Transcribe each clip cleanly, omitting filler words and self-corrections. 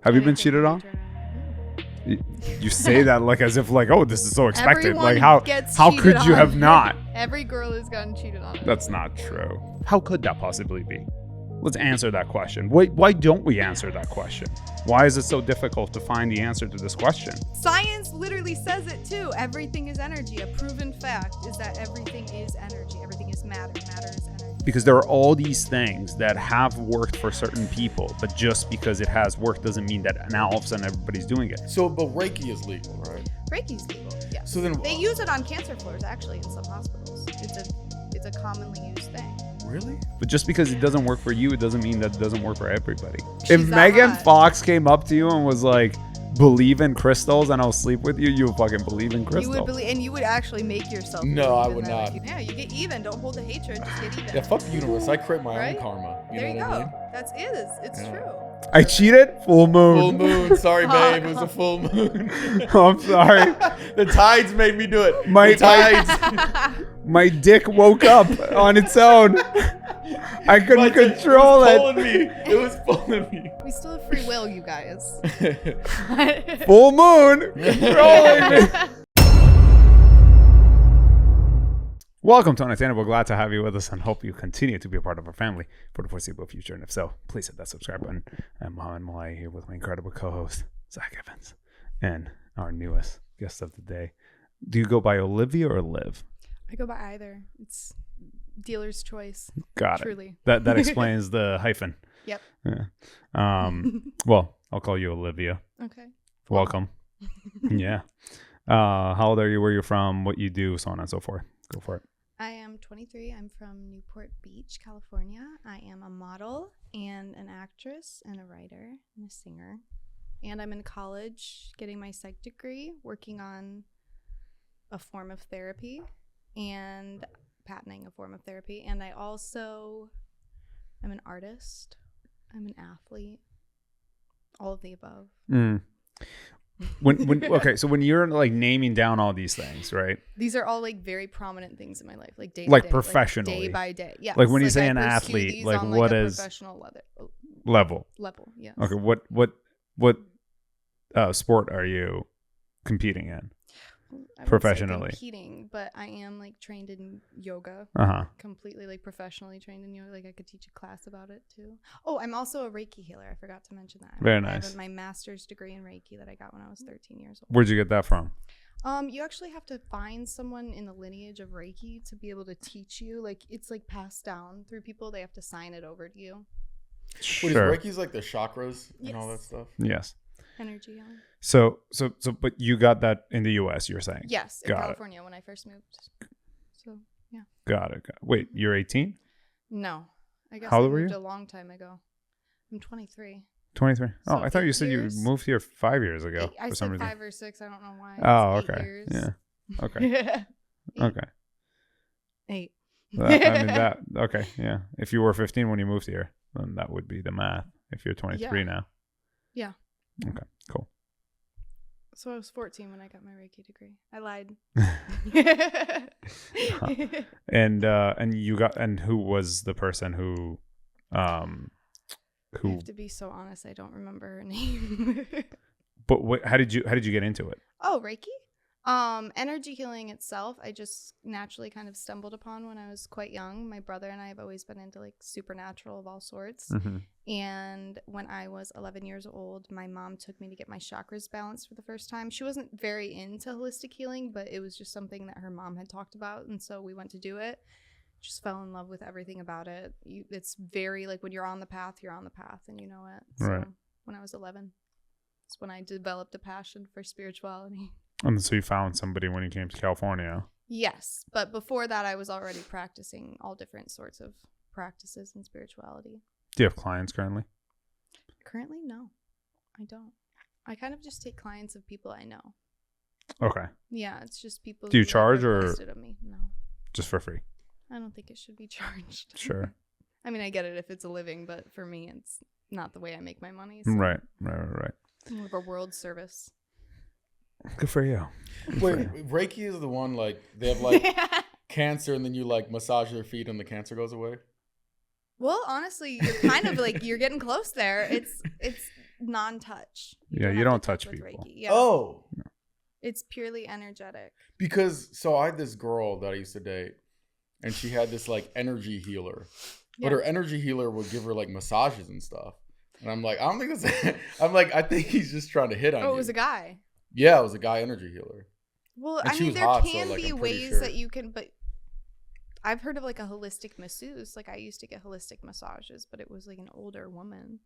Have you been cheated on? You say that like as if like, oh, this is so expected. Everyone like how could you on. have not? Every girl has gotten cheated on. That's not true. How could that possibly be? Let's answer that question. Why don't we answer that question? Why is it so difficult to find the answer to this question? Science literally says it too. Everything is energy. A proven fact is that everything is energy. Everything is matter. Matter is energy. Because there are all these things that have worked for certain people, but just because it has worked doesn't mean that now all of a sudden everybody's doing it. So, but Reiki is legal, right? Reiki's legal, yes. So then they use it on cancer floors, actually, in some hospitals. It's a commonly used thing. Really? But just because it doesn't work for you, it doesn't mean that it doesn't work for everybody. She's If that Megan hot. Fox came up to you and was like, believe in crystals and I'll sleep with you, you would fucking believe in crystals. You would believe, and you would actually make yourself. No, I believe in would that. not. Yeah, you get even. Don't hold the hatred. Just get even. Yeah, fuck the universe. I create my Right? own karma. There you know go. what I mean? That's It's Yeah. true. I cheated? Full moon. Full moon. Sorry, babe. It was a full moon. I'm sorry. The tides made me do it. My- The tides. My dick woke up on its own. I couldn't control it. it. Was pulling me. It was pulling me. We still have free will, you guys. Full moon controlling me. Welcome to Unattainable. Glad to have you with us and hope you continue to be a part of our family for the foreseeable future. And if so, please hit that subscribe button. I'm Mohammed Malai here with my incredible co-host, Zach Evans, and our newest guest of the day. Do you go by Olivia or Liv? I go by either. It's dealer's choice. Got Truly. it. That explains the hyphen. Yep. Yeah. Well, I'll call you Olivia. Okay. Welcome. Yeah. How old are you? Where you're from? What you do? So on and so forth. Go for it. I am 23. I'm from Newport Beach, California. I am a model and an actress and a writer and a singer. And I'm in college getting my psych degree, working on a form of therapy and patenting a form of therapy. And I'm an artist. I'm an athlete. All of the above. Okay, so when you're like naming down all these things, right? These are all like very prominent things in my life, like day Like to day, professionally. day by day. Yeah. Like when you say I an pursue athlete, these like on, what a is professional level? Yes. Okay, what sport are you competing in? I wouldn't say Professionally. competing, but I am like trained in yoga. Completely like professionally trained in yoga. Like I could teach a class about it too. Oh, I'm also a Reiki healer. I forgot to mention that. Very I nice. have my master's degree in Reiki that I got when I was 13 years old. Where'd you get that from? You actually have to find someone in the lineage of Reiki to be able to teach you. Like it's like passed down through people. They have to sign it over to you. What is Reiki's like the chakras and all that Yes. stuff? Yes. Energy healing. So, but you got that in the U.S. You're saying? Yes, in Got it. California when I first moved. So yeah. Got it. Wait, you're 18? No, I guess How I old were moved you? a long time ago. I'm 23. 23. Oh, So I thought you 8 said years? you moved here 5 years ago I for some said reason. 5 or 6. I don't know why. Oh, It's 8 okay. years. Yeah. Okay. 8. Okay. 8. Okay. Yeah. If you were 15 when you moved here, then that would be the math. If you're 23 now. Yeah. Okay. Cool. So I was 14 when I got my Reiki degree. I lied. And who was the person who I have to be so honest. I don't remember her name. But how did you get into it? Oh, Reiki? Energy healing itself, I just naturally kind of stumbled upon when I was quite young. My brother and I have always been into like supernatural of all sorts. Mm-hmm. And when I was 11 years old, my mom took me to get my chakras balanced for the first time. She wasn't very into holistic healing, but it was just something that her mom had talked about. And so we went to do it. Just fell in love with everything about it. It's very like when you're on the path, you're on the path and you know it. So Right. when I was 11, it's when I developed a passion for spirituality. And so you found somebody when you came to California. Yes, but before that, I was already practicing all different sorts of practices in spirituality. Do you have clients currently? Currently, no, I don't. I kind of just take clients of people I know. Okay. Yeah, it's just people. Do you who have charge or- requested of me. No, Just for free. I don't think it should be charged. Sure. I mean, I get it if it's a living, but for me, it's not the way I make my money. So Right. More of a world service. Good for you. Wait, Reiki is the one like they have like cancer and then you like massage their feet and the cancer goes away? Well, honestly, you're kind of like you're getting close there. It's non-touch. Yeah, you have don't to touch with people. Reiki. Yeah. Oh. It's purely energetic. Because so I had this girl that I used to date, and she had this like energy healer, but her energy healer would give her like massages and stuff. And I'm like, I don't think that's. I'm like, I think he's just trying to hit on you. Oh, it was a guy. Yeah, it was a guy energy healer. Well, And I she mean, was there hot, can so, like, be I'm pretty ways sure. that you can, but I've heard of like a holistic masseuse. Like I used to get holistic massages, but it was like an older woman.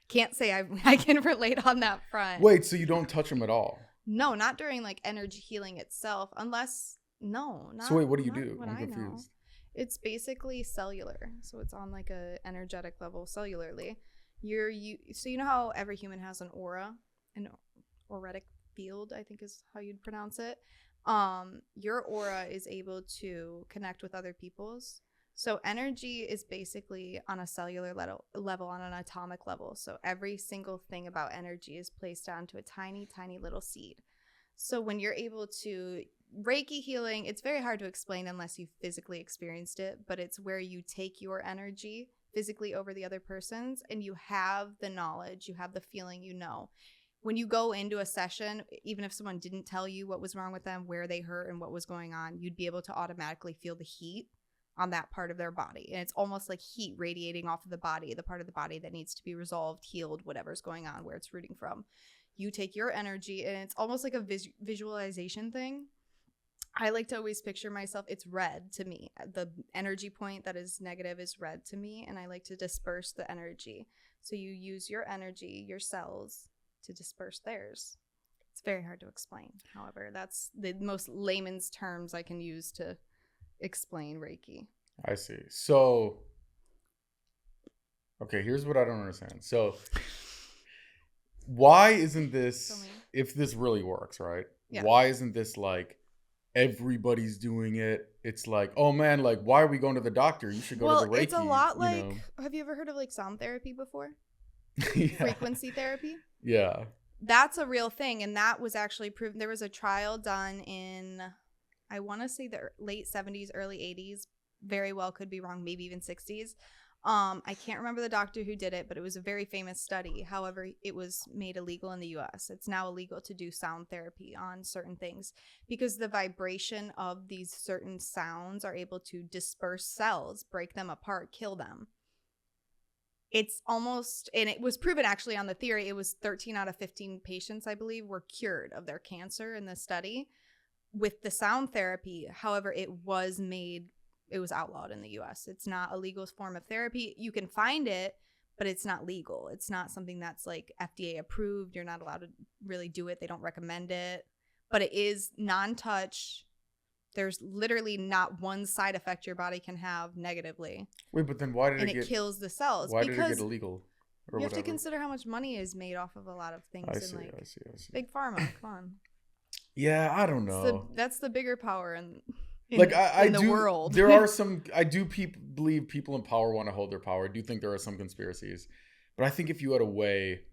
Can't say I can relate on that front. Wait, so you don't touch them at all? No, not during like energy healing itself, unless not. So wait, what do you not do? what I'm I know. confused. It's basically cellular, so it's on like a energetic level cellularly. So you know how every human has an aura, an auric field, I think is how you'd pronounce it. Your aura is able to connect with other people's. So energy is basically on a cellular level, on an atomic level. So every single thing about energy is placed onto a tiny, tiny little seed. So when you're able to Reiki healing, it's very hard to explain unless you've physically experienced it, but it's where you take your energy physically over the other person's, and you have the knowledge, you have the feeling, when you go into a session, even if someone didn't tell you what was wrong with them, where they hurt and what was going on, you'd be able to automatically feel the heat on that part of their body. And it's almost like heat radiating off of the body, the part of the body that needs to be resolved, healed, whatever's going on, where it's rooting from. You take your energy, and it's almost like a visualization thing. I like to always picture myself, it's red to me. The energy point that is negative is red to me, and I like to disperse the energy. So you use your energy, your cells, to disperse theirs. It's very hard to explain. However, that's the most layman's terms I can use to explain Reiki. I see. So, okay, here's what I don't understand. So, why isn't this, if this really works, right? Yeah. Why isn't this like everybody's doing it? It's like, oh man, like, why are we going to the doctor? You should go to the Reiki. It's a lot like, have you ever heard of like sound therapy before? Yeah. Frequency therapy? Yeah. That's a real thing. And that was actually proven. There was a trial done in, I want to say the late 70s, early 80s. Very well could be wrong, maybe even 60s. I can't remember the doctor who did it, but it was a very famous study. However, it was made illegal in the US. It's now illegal to do sound therapy on certain things because the vibration of these certain sounds are able to disperse cells, break them apart, kill them. It's almost, and it was proven actually on the theory, it was 13 out of 15 patients, I believe, were cured of their cancer in the study with the sound therapy. However, it was outlawed in the US. It's not a legal form of therapy. You can find it, but it's not legal. It's not something that's like FDA approved. You're not allowed to really do it. They don't recommend it, but it is non-touch. There's literally not one side effect your body can have negatively. Wait, but then why did it kills the cells? Why did it get illegal? Or you have to consider how much money is made off of a lot of things. I see. Big pharma, come on. Yeah, I don't know. That's the bigger power in the world. There are some, believe people in power want to hold their power. I do think there are some conspiracies. But I think if you had a way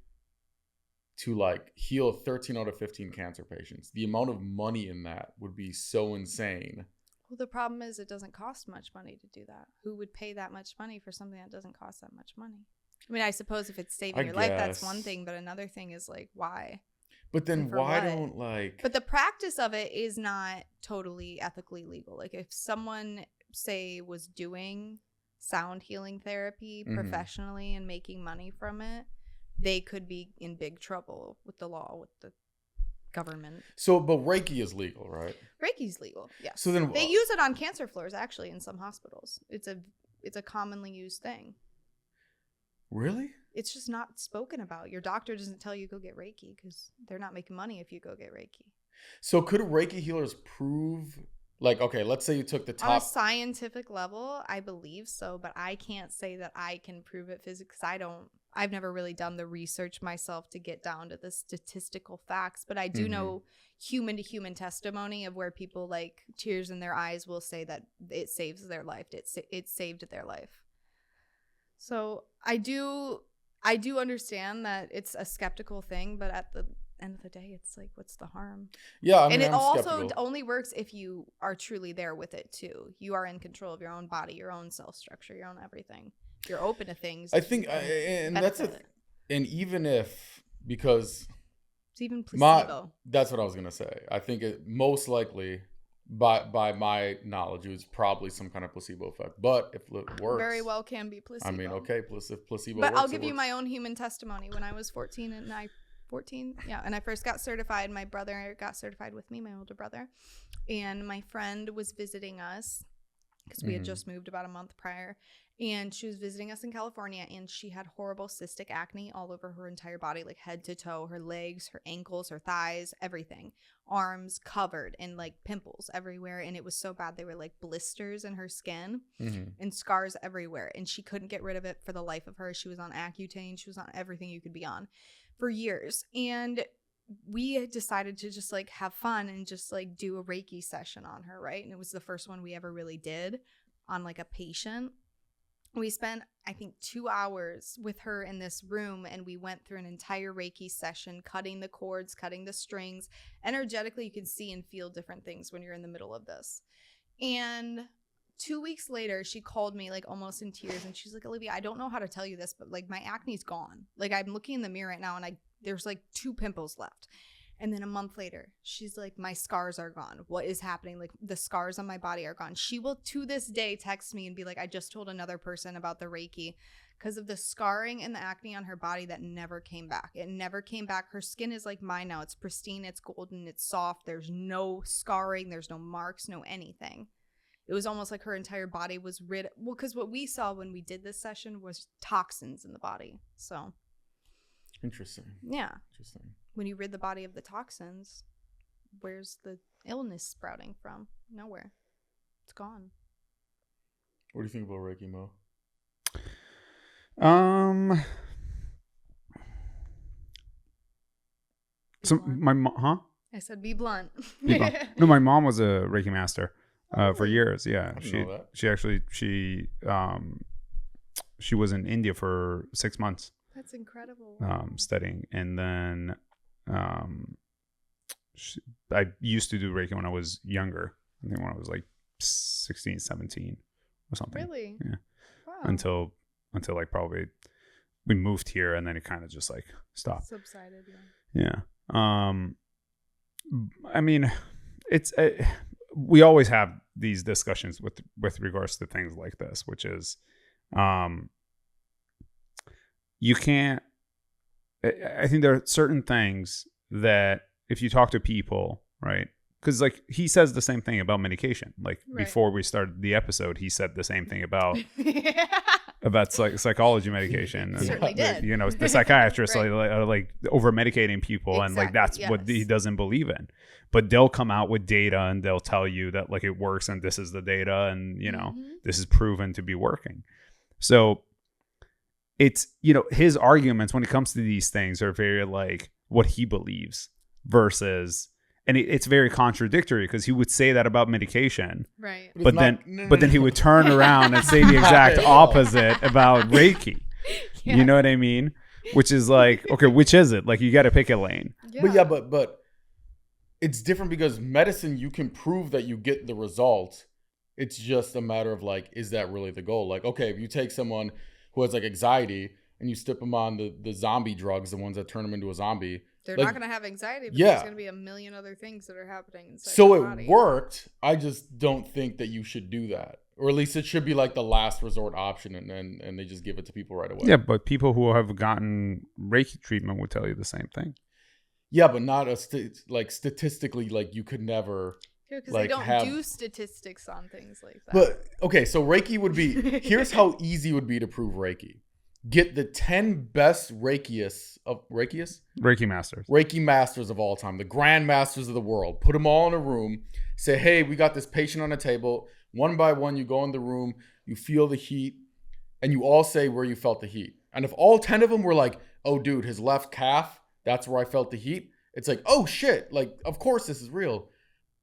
to like heal 13 out of 15 cancer patients, the amount of money in that would be so insane. Well, the problem is it doesn't cost much money to do that. Who would pay that much money for something that doesn't cost that much money? I mean, I suppose if it's saving your life, that's one thing. But another thing is like, why? But then why don't like... But the practice of it is not totally ethically legal. Like if someone, say, was doing sound healing therapy professionally and making money from it, they could be in big trouble with the law, with the government. So, but Reiki is legal, right? Reiki's legal, yes. So then they use it on cancer floors, actually, in some hospitals. It's a commonly used thing. Really? It's just not spoken about. Your doctor doesn't tell you go get Reiki because they're not making money if you go get Reiki. So could Reiki healers prove, like, okay, let's say you took the top... On a scientific level, I believe so, but I can't say that I can prove it physically because I've never really done the research myself to get down to the statistical facts, but I do know human to human testimony of where people like tears in their eyes will say that it saves their life. It saved their life. So I do understand that it's a skeptical thing, but at the end of the day, it's like, what's the harm? Yeah, I mean, and it also skeptical. Only works if you are truly there with it too. You are in control of your own body, your own cell structure, your own everything. You're open to things. I think, and And even if, because it's even placebo. that's what I was gonna say. I think it most likely, by my knowledge, it was probably some kind of placebo effect. But if it works, Very well can be placebo. I mean, okay, if placebo. But works, I'll give you my own human testimony. When I was 14 and I first got certified, my brother got certified with me, my older brother, and my friend was visiting us because we had just moved about a month prior, and she was visiting us in California, and she had horrible cystic acne all over her entire body, like head to toe, her legs, her ankles, her thighs, everything, arms covered in like pimples everywhere, and it was so bad they were like blisters in her skin and scars everywhere, and she couldn't get rid of it for the life of her. She was on Accutane, she was on everything you could be on for years, and we decided to just like have fun and just like do a Reiki session on her, right? And it was the first one we ever really did on like a patient. We spent, I think, 2 hours with her in this room, and we went through an entire Reiki session, cutting the cords, cutting the strings. Energetically, you can see and feel different things when you're in the middle of this. And 2 weeks later, she called me like almost in tears, and she's like, Olivia, I don't know how to tell you this, but like my acne's gone. Like I'm looking in the mirror right now, and there's like 2 pimples left. And then a month later, she's like, my scars are gone. What is happening? Like the scars on my body are gone. She will to this day text me and be like, I just told another person about the Reiki because of the scarring and the acne on her body that never came back. It never came back. Her skin is like mine now. It's pristine. It's golden. It's soft. There's no scarring. There's no marks, no anything. It was almost like her entire body was rid. Well, because what we saw when we did this session was toxins in the body. So. Interesting. Yeah. Interesting. When you rid the body of the toxins, where's the illness sprouting from? Nowhere. It's gone. What do you think about Reiki, Mo? So my mom, I said be blunt. Be blunt. No, my mom was a Reiki master for years. Yeah, she was in India for 6 months. That's incredible. Studying, and then I used to do Reiki when I was younger. I think when I was like 16, 17 or something. Really? Yeah. Wow. Until like probably we moved here, and then it kind of just like stopped. Subsided, yeah. I mean, it's we always have these discussions with regards to things like this, which is you can't. I think there are certain things that if you talk to people, right? Because like he says the same thing about medication. Like before we started the episode, he said the same thing about about psychology medication. And, certainly did. You know, the psychiatrists like over medicating people, and like that's what he doesn't believe in. But they'll come out with data and they'll tell you that like it works, and this is the data, and you know this is proven to be working. So it's, you know, his arguments when it comes to these things are very like what he believes versus, and it's very contradictory because he would say that about medication, right? But then he would turn around and say the exact opposite about Reiki. Yeah. You know what I mean? Which is like, okay, which is it? Like you got to pick a lane. Yeah. But it's different because medicine, you can prove that you get the result. It's just a matter of like, is that really the goal? Like, okay, if you take someone who has like anxiety and you stick them on the zombie drugs, the ones that turn them into a zombie, they're like, not going to have anxiety, but there's going to be a million other things that are happening inside so their body. It worked. I just don't think that you should do that, or at least it should be like the last resort option, and they just give it to people right away. Yeah, but people who have gotten Reiki treatment would tell you the same thing. Yeah, but not like statistically, like you could never. Yeah, because they don't do statistics on things like that. But okay, so Reiki would be. Here's how easy it would be to prove Reiki. Get the 10 best Reiki masters of all time, the grand masters of the world. Put them all in a room. Say, hey, we got this patient on a table. One by one, you go in the room, you feel the heat, and you all say where you felt the heat. And if all 10 of them were like, oh, dude, his left calf, that's where I felt the heat. It's like, oh, shit. Like, of course this is real.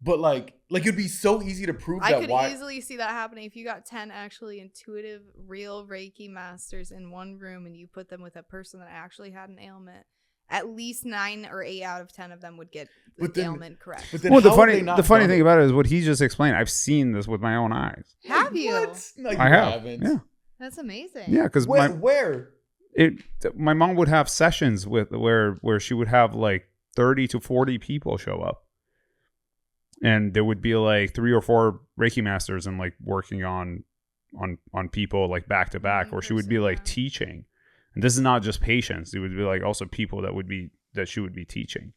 But like it'd be so easy to prove that. I could easily see that happening if you got 10 actually intuitive, real Reiki masters in one room and you put them with a person that actually had an ailment. At least 9 or 8 out of 10 of them would get the ailment correct. Well, the funny thing about it is what he just explained. I've seen this with my own eyes. Have you? What? No, you I have. haven't. Yeah. That's amazing. Yeah, because where? My mom would have sessions where she would have like 30 to 40 people show up. And there would be like 3 or 4 Reiki masters and like working on people like back to back, or she would be like teaching. And this is not just patients. It would be like also people that she would be teaching.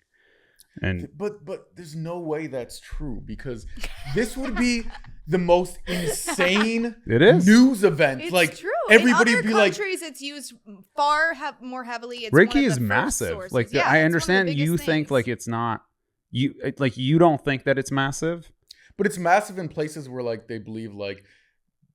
And but there's no way that's true, because this would be the most insane news event. It's like true. Everybody in would other be countries, it's used far more heavily. It's Reiki one of is the massive. sources. Like yeah, I understand you think things. like it's not. You don't think that it's massive, but it's massive in places where like they believe like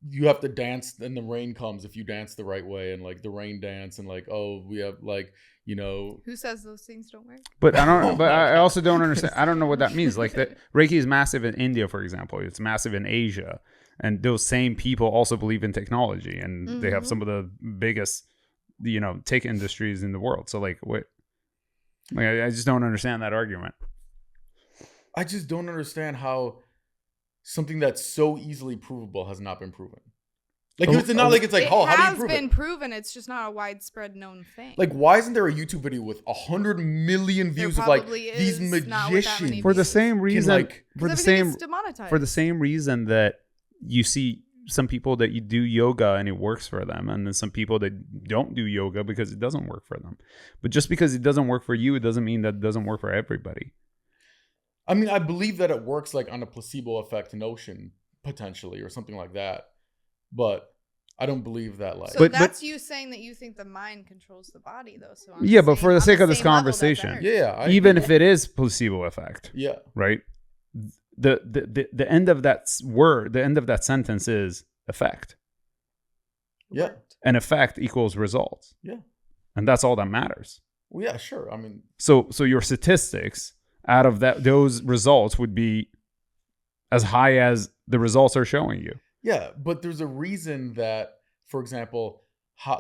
you have to dance and the rain comes if you dance the right way, and like the rain dance, and like, oh, we have like, you know, who says those things don't work? But I don't. But I also don't understand. I don't know what that means. Like that Reiki is massive in India, for example. It's massive in Asia, and those same people also believe in technology, and they have some of the biggest, tech industries in the world. So like, what? Like, I just don't understand that argument. I just don't understand how something that's so easily provable has not been proven. Like, it's not like it's like, how do you prove it? It has been proven. It's just not a widespread known thing. Like, why isn't there a YouTube video with 100 million views of like these magicians? For the same reason, for the same reason that you see some people that you do yoga and it works for them, and then some people that don't do yoga because it doesn't work for them. But just because it doesn't work for you, it doesn't mean that it doesn't work for everybody. I mean, I believe that it works like on a placebo effect notion, potentially, or something like that. But I don't believe that. Like, so that's you saying that you think the mind controls the body, though. So but for the sake of this conversation, even if it is placebo effect, right? The end of that word, the end of that sentence is effect. Yeah, and effect equals results. Yeah, and that's all that matters. Well, yeah, sure. I mean, so your statistics out of those results would be as high as the results are showing you. Yeah, but there's a reason that, for example,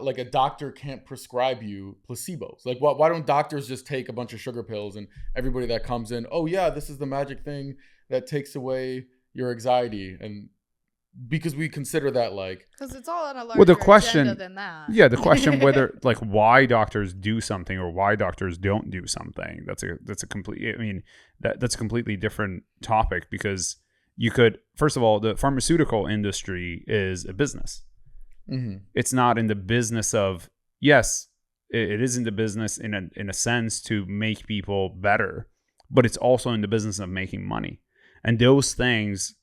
like a doctor can't prescribe you placebos. Like, why don't doctors just take a bunch of sugar pills and everybody that comes in, oh yeah, this is the magic thing that takes away your anxiety, and because we consider that like, because it's all on a larger agenda than that. Yeah, the question whether like why doctors do something or why doctors don't do something, that's a complete. I mean, that's a completely different topic, because you could, first of all, the pharmaceutical industry is a business. Mm-hmm. It's not in the business of, yes, it is in the business in a sense to make people better, but it's also in the business of making money, and those things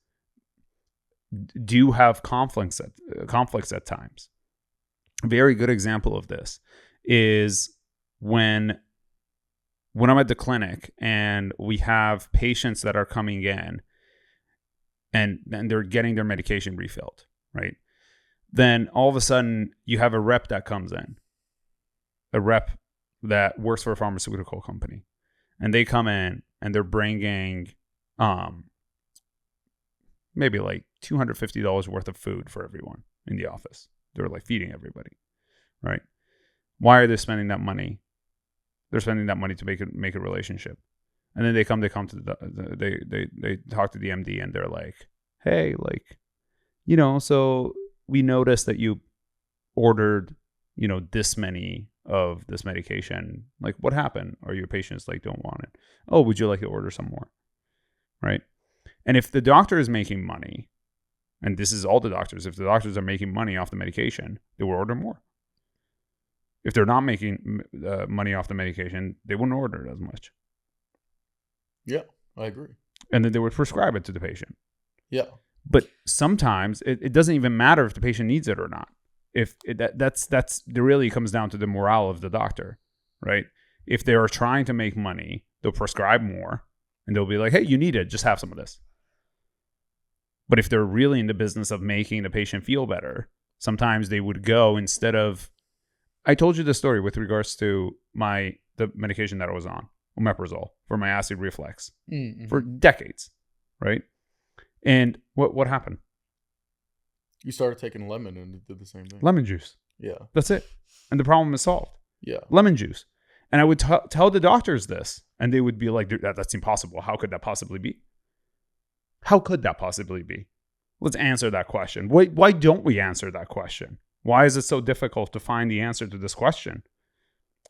do have conflicts at times. A very good example of this is when I'm at the clinic and we have patients that are coming in and they're getting their medication refilled, right? Then all of a sudden you have a rep that comes in, a rep that works for a pharmaceutical company, and they come in and they're bringing maybe like $250 worth of food for everyone in the office. They're like feeding everybody, right? Why are they spending that money? They're spending that money to make a relationship, and then they come to they talk to the MD and they're like, hey, like, so we noticed that you ordered, this many of this medication. Like, what happened? Or your patients like don't want it? Oh, would you like to order some more? Right? And if the doctor is making money, and this is all the doctors, if the doctors are making money off the medication, they will order more. If they're not making money off the medication, they wouldn't order it as much. Yeah, I agree. And then they would prescribe it to the patient. Yeah. But sometimes it doesn't even matter if the patient needs it or not. If that really comes down to the morale of the doctor, right? If they are trying to make money, they'll prescribe more, and they'll be like, hey, you need it, just have some of this. But if they're really in the business of making the patient feel better, sometimes they would go instead of, I told you the story with regards to the medication that I was on, omeprazole, for my acid reflux for decades, right? And what happened? You started taking lemon and it did the same thing. Lemon juice. Yeah. That's it. And the problem is solved. Yeah. Lemon juice. And I would tell the doctors this, and they would be like, that's impossible. How could that possibly be? How could that possibly be? Let's answer that question. Why don't we answer that question? Why is it so difficult to find the answer to this question?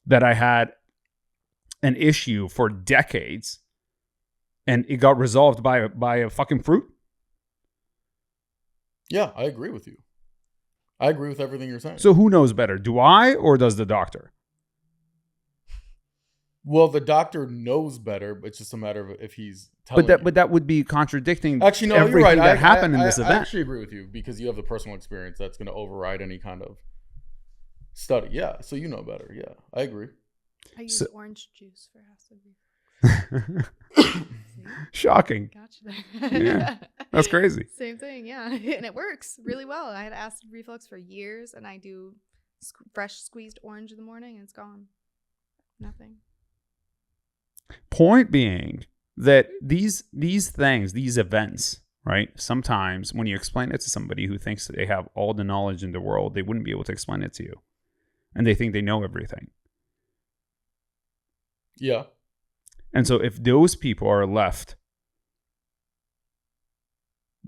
That I had an issue for decades and it got resolved by a fucking fruit? Yeah, I agree with you. I agree with everything you're saying. So who knows better? Do I or does the doctor? Well, the doctor knows better, but it's just a matter of if he's telling you. But that would be contradicting Actually, no, everything you're right. that happened in this I event. actually agree with you because you have the personal experience that's going to override any kind of study. Yeah, so you know better. Yeah, I agree. I use orange juice for acid reflux. Shocking. Gotcha there. Yeah, that's crazy. Same thing, yeah. And it works really well. I had acid reflux for years, and I do fresh squeezed orange in the morning, and it's gone. Nothing. Point being that these things, these events, right? Sometimes when you explain it to somebody who thinks that they have all the knowledge in the world, they wouldn't be able to explain it to you. And they think they know everything. Yeah. And so if those people are left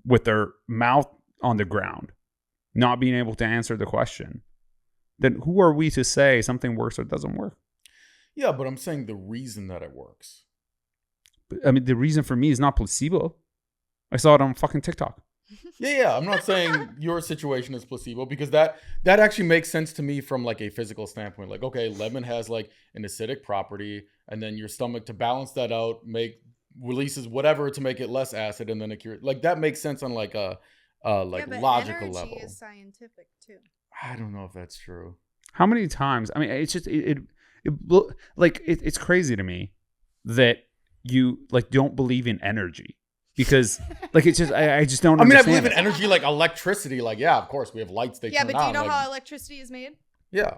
with their mouth on the ground, not being able to answer the question, then who are we to say something works or doesn't work? Yeah, but I'm saying the reason that it works. I mean, the reason for me is not placebo. I saw it on fucking TikTok. Yeah. I'm not saying your situation is placebo because that actually makes sense to me from like a physical standpoint. Like, okay, lemon has like an acidic property, and then your stomach to balance that out releases whatever to make it less acid, and then it cures. Like that makes sense on like a but logical energy level. Is scientific too. I don't know if that's true. How many times? I mean, it's just it's crazy to me that you like don't believe in energy. Because like it's just I just don't understand. I believe in energy like electricity. Like, yeah, of course we have lights they turn on. Yeah, but do you know how electricity is made? Yeah.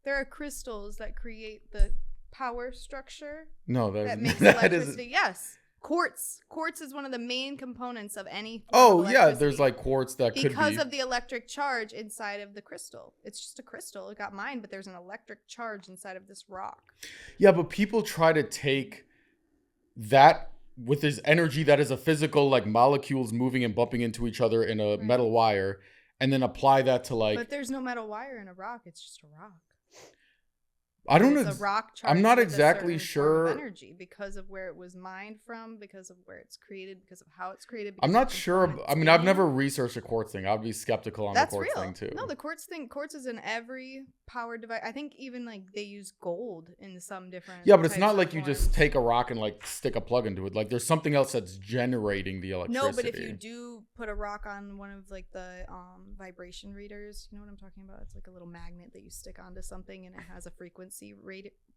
There are crystals that create the power structure. No, that makes electricity. Yes. Quartz is one of the main components of any there's like quartz that could be because of the electric charge inside of the crystal. It's just a crystal. It got mined, but there's an electric charge inside of this rock. Yeah, but people try to take that with this energy that is a physical, like molecules moving and bumping into each other in a metal wire, and then apply that to like. But there's no metal wire in a rock. It's just a rock. I don't know. It's a rock charge. I'm not with exactly a certain sure. form of energy because of where it was mined from, because of where it's created, because of how it's created. I'm not sure. I mean, I've never researched a quartz thing. I'd be skeptical on the quartz thing too. No, the quartz is in every power device. I think even like they use gold in some different. Yeah, but it's not like you just take a rock and like stick a plug into it. Like there's something else that's generating the electricity. No, but if you do put a rock on one of like the vibration readers, you know what I'm talking about? It's like a little magnet that you stick onto something and it has a frequency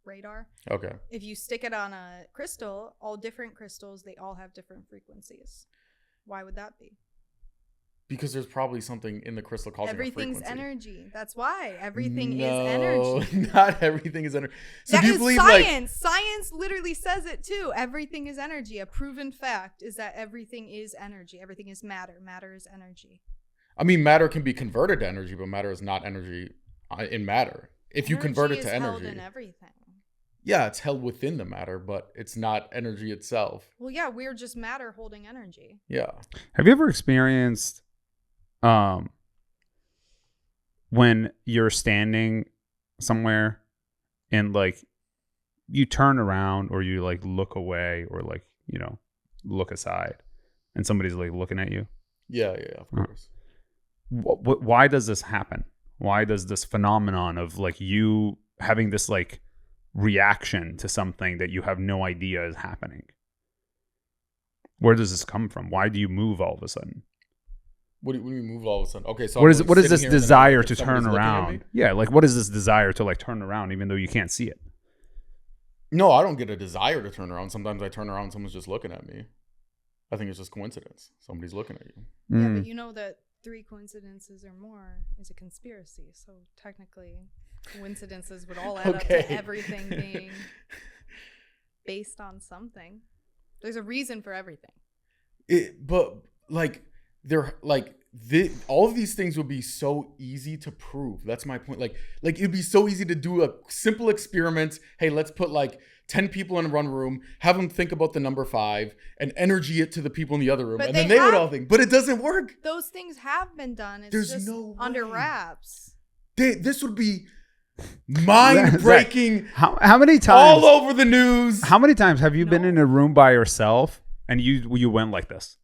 radar. Okay. If you stick it on a crystal, all different crystals, they all have different frequencies. Why would that be? Because there's probably something in the crystal causing everything's energy. That's why everything is energy. Not everything is energy. So that do you is believe science. Science literally says it too. Everything is energy. A proven fact is that everything is energy. Everything is matter. Matter is energy. I mean, matter can be converted to energy, but matter is not energy in matter. If you convert it to energy, held in everything. Yeah, it's held within the matter, but it's not energy itself. Well, yeah, we're just matter holding energy. Yeah. Have you ever experienced when you're standing somewhere and like you turn around or you like look away or like, you know, look aside and somebody's like looking at you? Yeah, of course. Why does this happen? Why does this phenomenon of like you having this like reaction to something that you have no idea is happening? Where does this come from? Why do you move all of a sudden? What do you move all of a sudden? Okay, so what is this desire to turn around? Yeah, like what is this desire to like turn around even though you can't see it? No, I don't get a desire to turn around. Sometimes I turn around and someone's just looking at me. I think it's just coincidence. Somebody's looking at you. Yeah, but you know that 3 coincidences or more is a conspiracy. So technically, coincidences would all add up to everything being based on something. There's a reason for everything. But like they're like all of these things would be so easy to prove. That's my point. Like it'd be so easy to do a simple experiment. Hey, let's put like 10 people in one room, have them think about the number 5 and energy it to the people in the other room. And then they would all think, but it doesn't work. Those things have been done. It's just under wraps. This would be mind-breaking. How many times? All over the news. How many times have you been in a room by yourself and you went like this?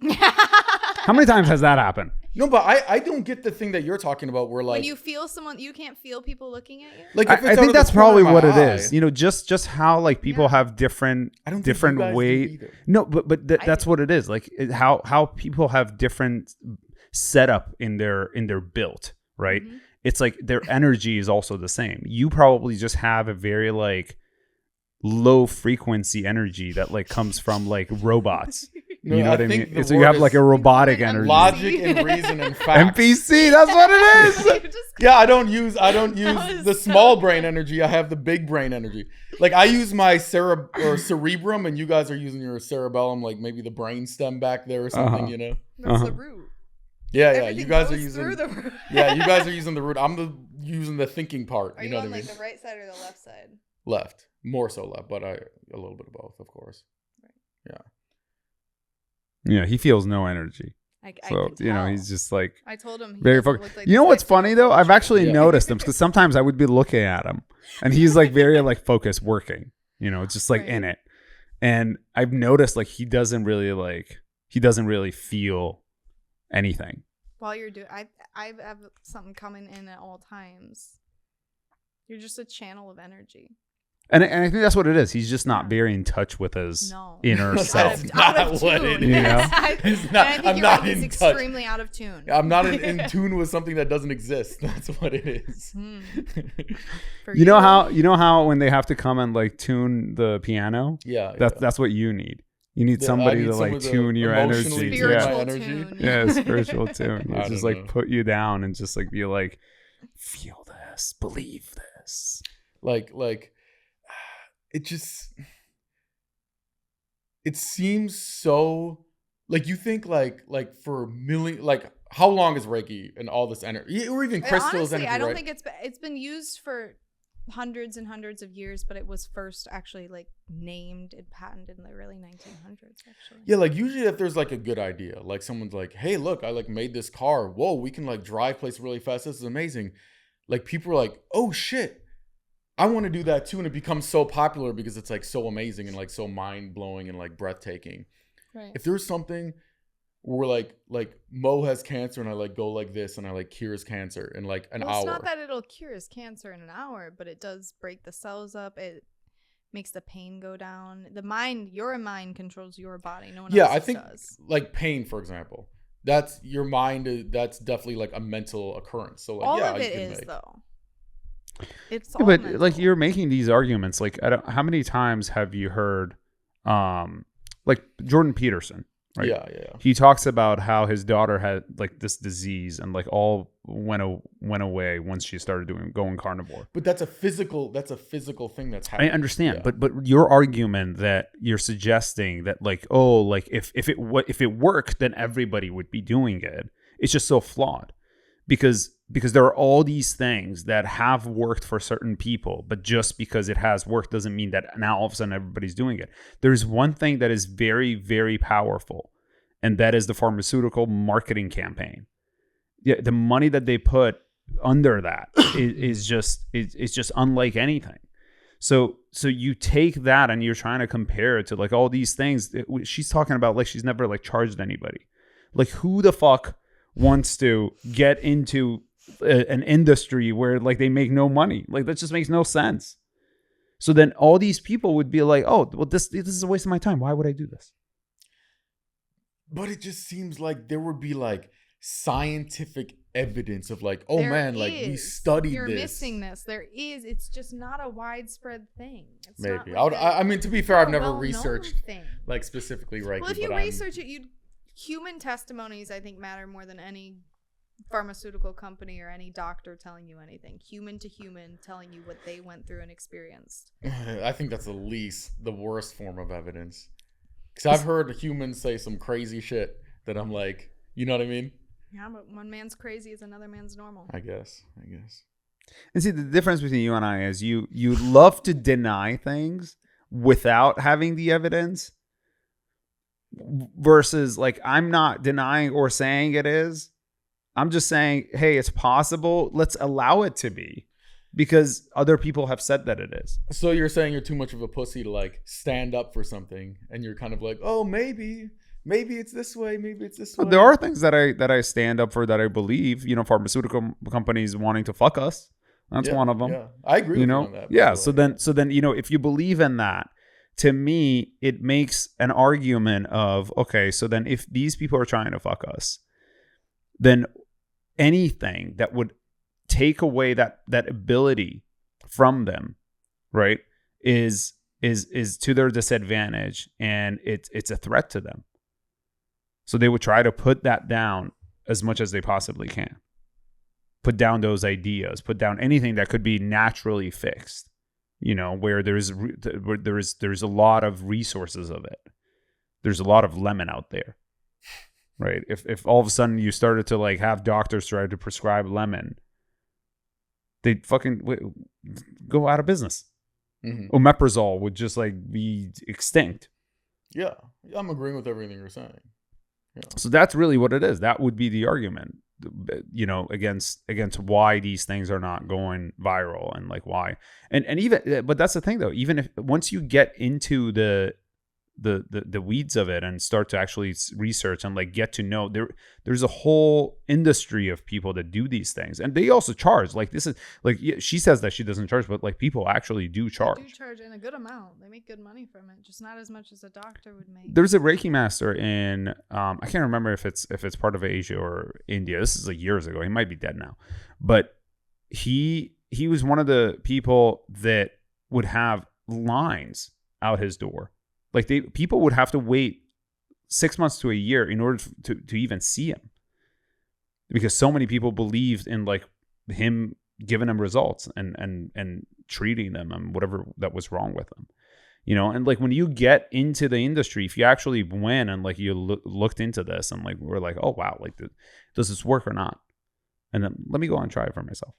How many times has that happened? No, but I don't get the thing that you're talking about where like when you feel someone, you can't feel people looking at you. Like I think that's probably what it is. You know, just how like people have different weight. No, but that's what it is. Like how people have different setup in their built, right? Mm-hmm. It's like their energy is also the same. You probably just have a very like low frequency energy that like comes from like robots. You know what I mean? So you have like a robotic energy. Logic and reason and facts. NPC, that's what it is. Yeah, I don't use the small brain energy. I have the big brain energy. Like I use my cerebrum, and you guys are using your cerebellum, like maybe the brain stem back there or something. You know, that's the root. Yeah. Everything You guys are using the root. Yeah, you guys are using the root. I'm using the thinking part. Are you on like the right side or the left side? Left, more so left, but a little bit of both, of course. Right. Yeah. Yeah, he feels no energy. So, you know, he's just like... I told him... Very focused. Like, you know what's funny, though? I've actually noticed him because sometimes I would be looking at him and he's like very like focused working, you know, just like in it. And I've noticed like he doesn't really feel anything. While you're doing... I have something coming in at all times. You're just a channel of energy. And I think that's what it is. He's just not very in touch with his inner self. That's not what it is. You know? I'm not in touch. Extremely out of tune. I'm not in tune with something that doesn't exist. That's what it is. You know how when they have to come and like tune the piano? Yeah. That's what you need. You need somebody to like tune your energy. Spiritual tune. Yeah, spiritual tune. It's just like put you down and just like be like, feel this, believe this. Like it seems so like you think like for million, like how long is Reiki and all this energy or even crystals? Honestly, energy, I don't right? think it's been used for hundreds and hundreds of years, but it was first actually like named and patented in the early 1900s actually. Yeah, like usually if there's like a good idea, like someone's like, hey look, I like made this car, whoa, we can like drive places really fast, this is amazing. Like people are like, oh shit, I want to do that too. And it becomes so popular because it's like so amazing and like so mind blowing and like breathtaking. Right. If there's something where like Mo has cancer and I like go like this and I like cures cancer in like an hour. It's not that it'll cure his cancer in an hour, but it does break the cells up. It makes the pain go down. Your mind controls your body. No one else I think does. Like pain, for example. That's your mind. That's definitely like a mental occurrence. So like, all of it is though. It's all but mental. like you're making these arguments. Like how many times have you heard, like Jordan Peterson? Right? Yeah. He talks about how his daughter had like this disease and like all went away once she started going carnivore. But that's a physical thing that's happening. I understand, but your argument that you're suggesting that like if it worked, then everybody would be doing it. It's just so flawed because there are all these things that have worked for certain people, but just because it has worked doesn't mean that now all of a sudden everybody's doing it. There's one thing that is very, very powerful, and that is the pharmaceutical marketing campaign. Yeah, the money that they put under that is just unlike anything. So you take that and you're trying to compare it to like all these things. She's talking about like she's never like charged anybody. Like who the fuck wants to get into an industry where like they make no money? Like that just makes no sense. So then all these people would be like, oh well, this is a waste of my time, why would I do this? But it just seems like there would be like scientific evidence of like, oh man, like we studied You're this. You're missing this. There is. It's just not a widespread thing. It's maybe not like I mean, to be fair, I've never well-known researched thing. Like specifically Reiki. Well, if you research it, human testimonies I think matter more than any pharmaceutical company or any doctor telling you anything. Human to human telling you what they went through and experienced. I think that's the worst form of evidence. Because I've heard humans say some crazy shit that I'm like, you know what I mean? Yeah, but one man's crazy is another man's normal. I guess. And see, the difference between you and I is you love to deny things without having the evidence versus like I'm not denying or saying it is. I'm just saying, hey, it's possible. Let's allow it to be, because other people have said that it is. So you're saying you're too much of a pussy to like stand up for something, and you're kind of like, oh, maybe it's this way, maybe it's this way. There are things that I stand up for, that I believe. Pharmaceutical companies wanting to fuck us. That's one of them. Yeah, I agree with you on that. Yeah. So then, if you believe in that, to me, it makes an argument of, okay, so then if these people are trying to fuck us, then anything that would take away that ability from them, right, is to their disadvantage, and it's a threat to them. So they would try to put that down as much as they possibly can. Put down those ideas, put down anything that could be naturally fixed, where there's a lot of resources of it. There's a lot of lemon out there, right? If all of a sudden you started to like have doctors try to prescribe lemon, they'd fucking go out of business. Mm-hmm. Omeprazole would just like be extinct. Yeah, I'm agreeing with everything you're saying. Yeah. So that's really what it is. That would be the argument, against why these things are not going viral, and like why. And even, but that's the thing though. Even if once you get into the weeds of it and start to actually research and like get to know, there's a whole industry of people that do these things, and they also charge. Like this is like, she says that she doesn't charge, but like people actually do charge. They do charge in a good amount. They make good money from it, just not as much as a doctor would make. There's a Reiki master in I can't remember if it's part of Asia or India. This is like years ago. He might be dead now, but he was one of the people that would have lines out his door. Like people would have to wait 6 months to a year in order to even see him, because so many people believed in like him giving them results and treating them and whatever that was wrong with them, and like when you get into the industry, if you actually went and like you looked into this and like we're like, oh wow, like does this work or not? And then let me go and try it for myself.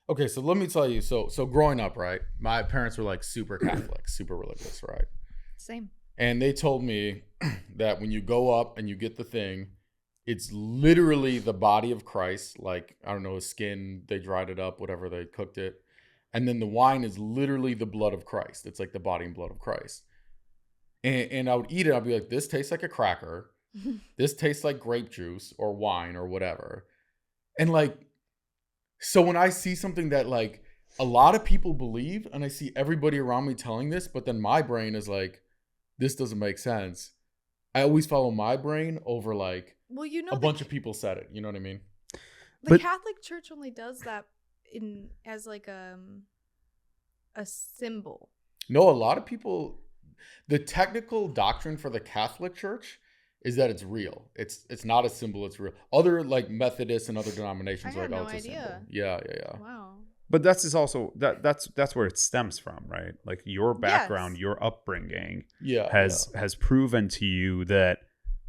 Okay, so let me tell you, so growing up, right, my parents were like super Catholic, super religious, right? Same. And they told me that when you go up and you get the thing, it's literally the body of Christ. Like, I don't know, his skin, they dried it up, whatever, they cooked it. And then the wine is literally the blood of Christ. It's like the body and blood of Christ. And I would eat it. I'd be like, this tastes like a cracker. This tastes like grape juice or wine or whatever. And like, so when I see something that like a lot of people believe, and I see everybody around me telling this, but then my brain is like, this doesn't make sense. I always follow my brain over like, a bunch of people said it. You know what I mean? The Catholic Church only does that as like a symbol. No, a lot of people, the technical doctrine for the Catholic Church is that it's real. It's not a symbol, it's real. Other like Methodists and other denominations are like, oh, it's a symbol. Yeah. Wow. But that's just also that's where it stems from, right? Like your background, your upbringing, has proven to you that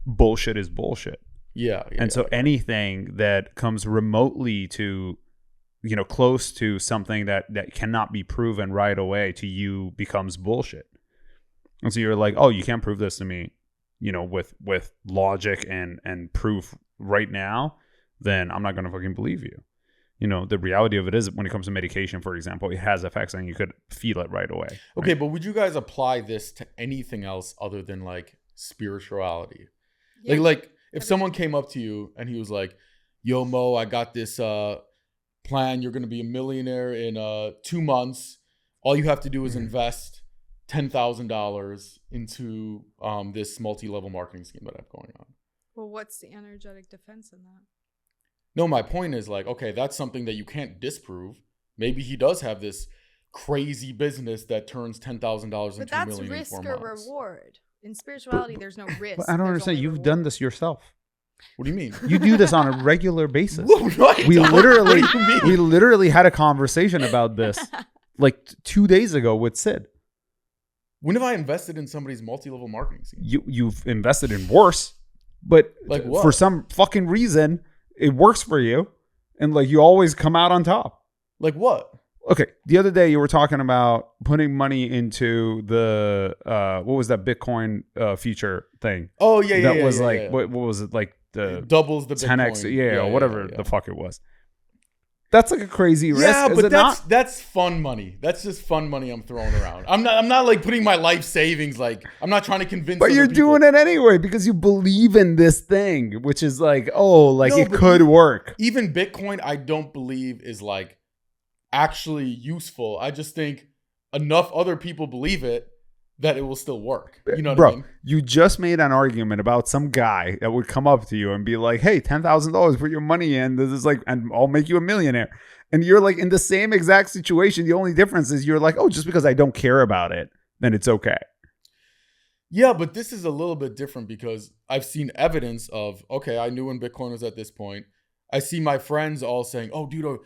bullshit is bullshit. Yeah. And so anything that comes remotely to, close to something that cannot be proven right away to you becomes bullshit. And so you're like, oh, you can't prove this to me, with logic and proof right now, then I'm not going to fucking believe you. The reality of it is when it comes to medication, for example, it has effects and you could feel it right away. Okay, but would you guys apply this to anything else other than like spirituality? Yeah. Like if someone came up to you and he was like, yo, Mo, I got this plan. You're going to be a millionaire in 2 months. All you have to do is invest $10,000 into this multi-level marketing scheme that I have going on. Well, what's the energetic defense in that? No, my point is like, okay, that's something that you can't disprove. Maybe he does have this crazy business that turns $10,000 into $1 million in 4 months. But that's risk or reward. In spirituality, there's no risk. But I don't understand. You've done this yourself. What do you mean? You do this on a regular basis. No, we literally had a conversation about this like 2 days ago with Sid. When have I invested in somebody's multi-level marketing scheme? You've invested in worse, but like what? For some fucking reason, it works for you, and like you always come out on top. Like what? Okay, the other day you were talking about putting money into the what was that Bitcoin future thing? Oh yeah, that was like what was it like the doubles the 10x, Bitcoin. or whatever the fuck it was. That's like a crazy risk. Yeah, but not? that's fun money. That's just fun money I'm throwing around. I'm not like putting my life savings. Like I'm not trying to convince. But you're doing it anyway because you believe in this thing, which is like, it could work. Even Bitcoin, I don't believe is like actually useful. I just think enough other people believe it that it will still work. You know what I mean? You just made an argument about some guy that would come up to you and be like, hey, $10,000, put your money in. This is like, and I'll make you a millionaire. And you're like in the same exact situation. The only difference is you're like, oh, just because I don't care about it, then it's okay. Yeah, but this is a little bit different because I've seen evidence of, okay, I knew when Bitcoin was at this point. I see my friends all saying, oh, dude,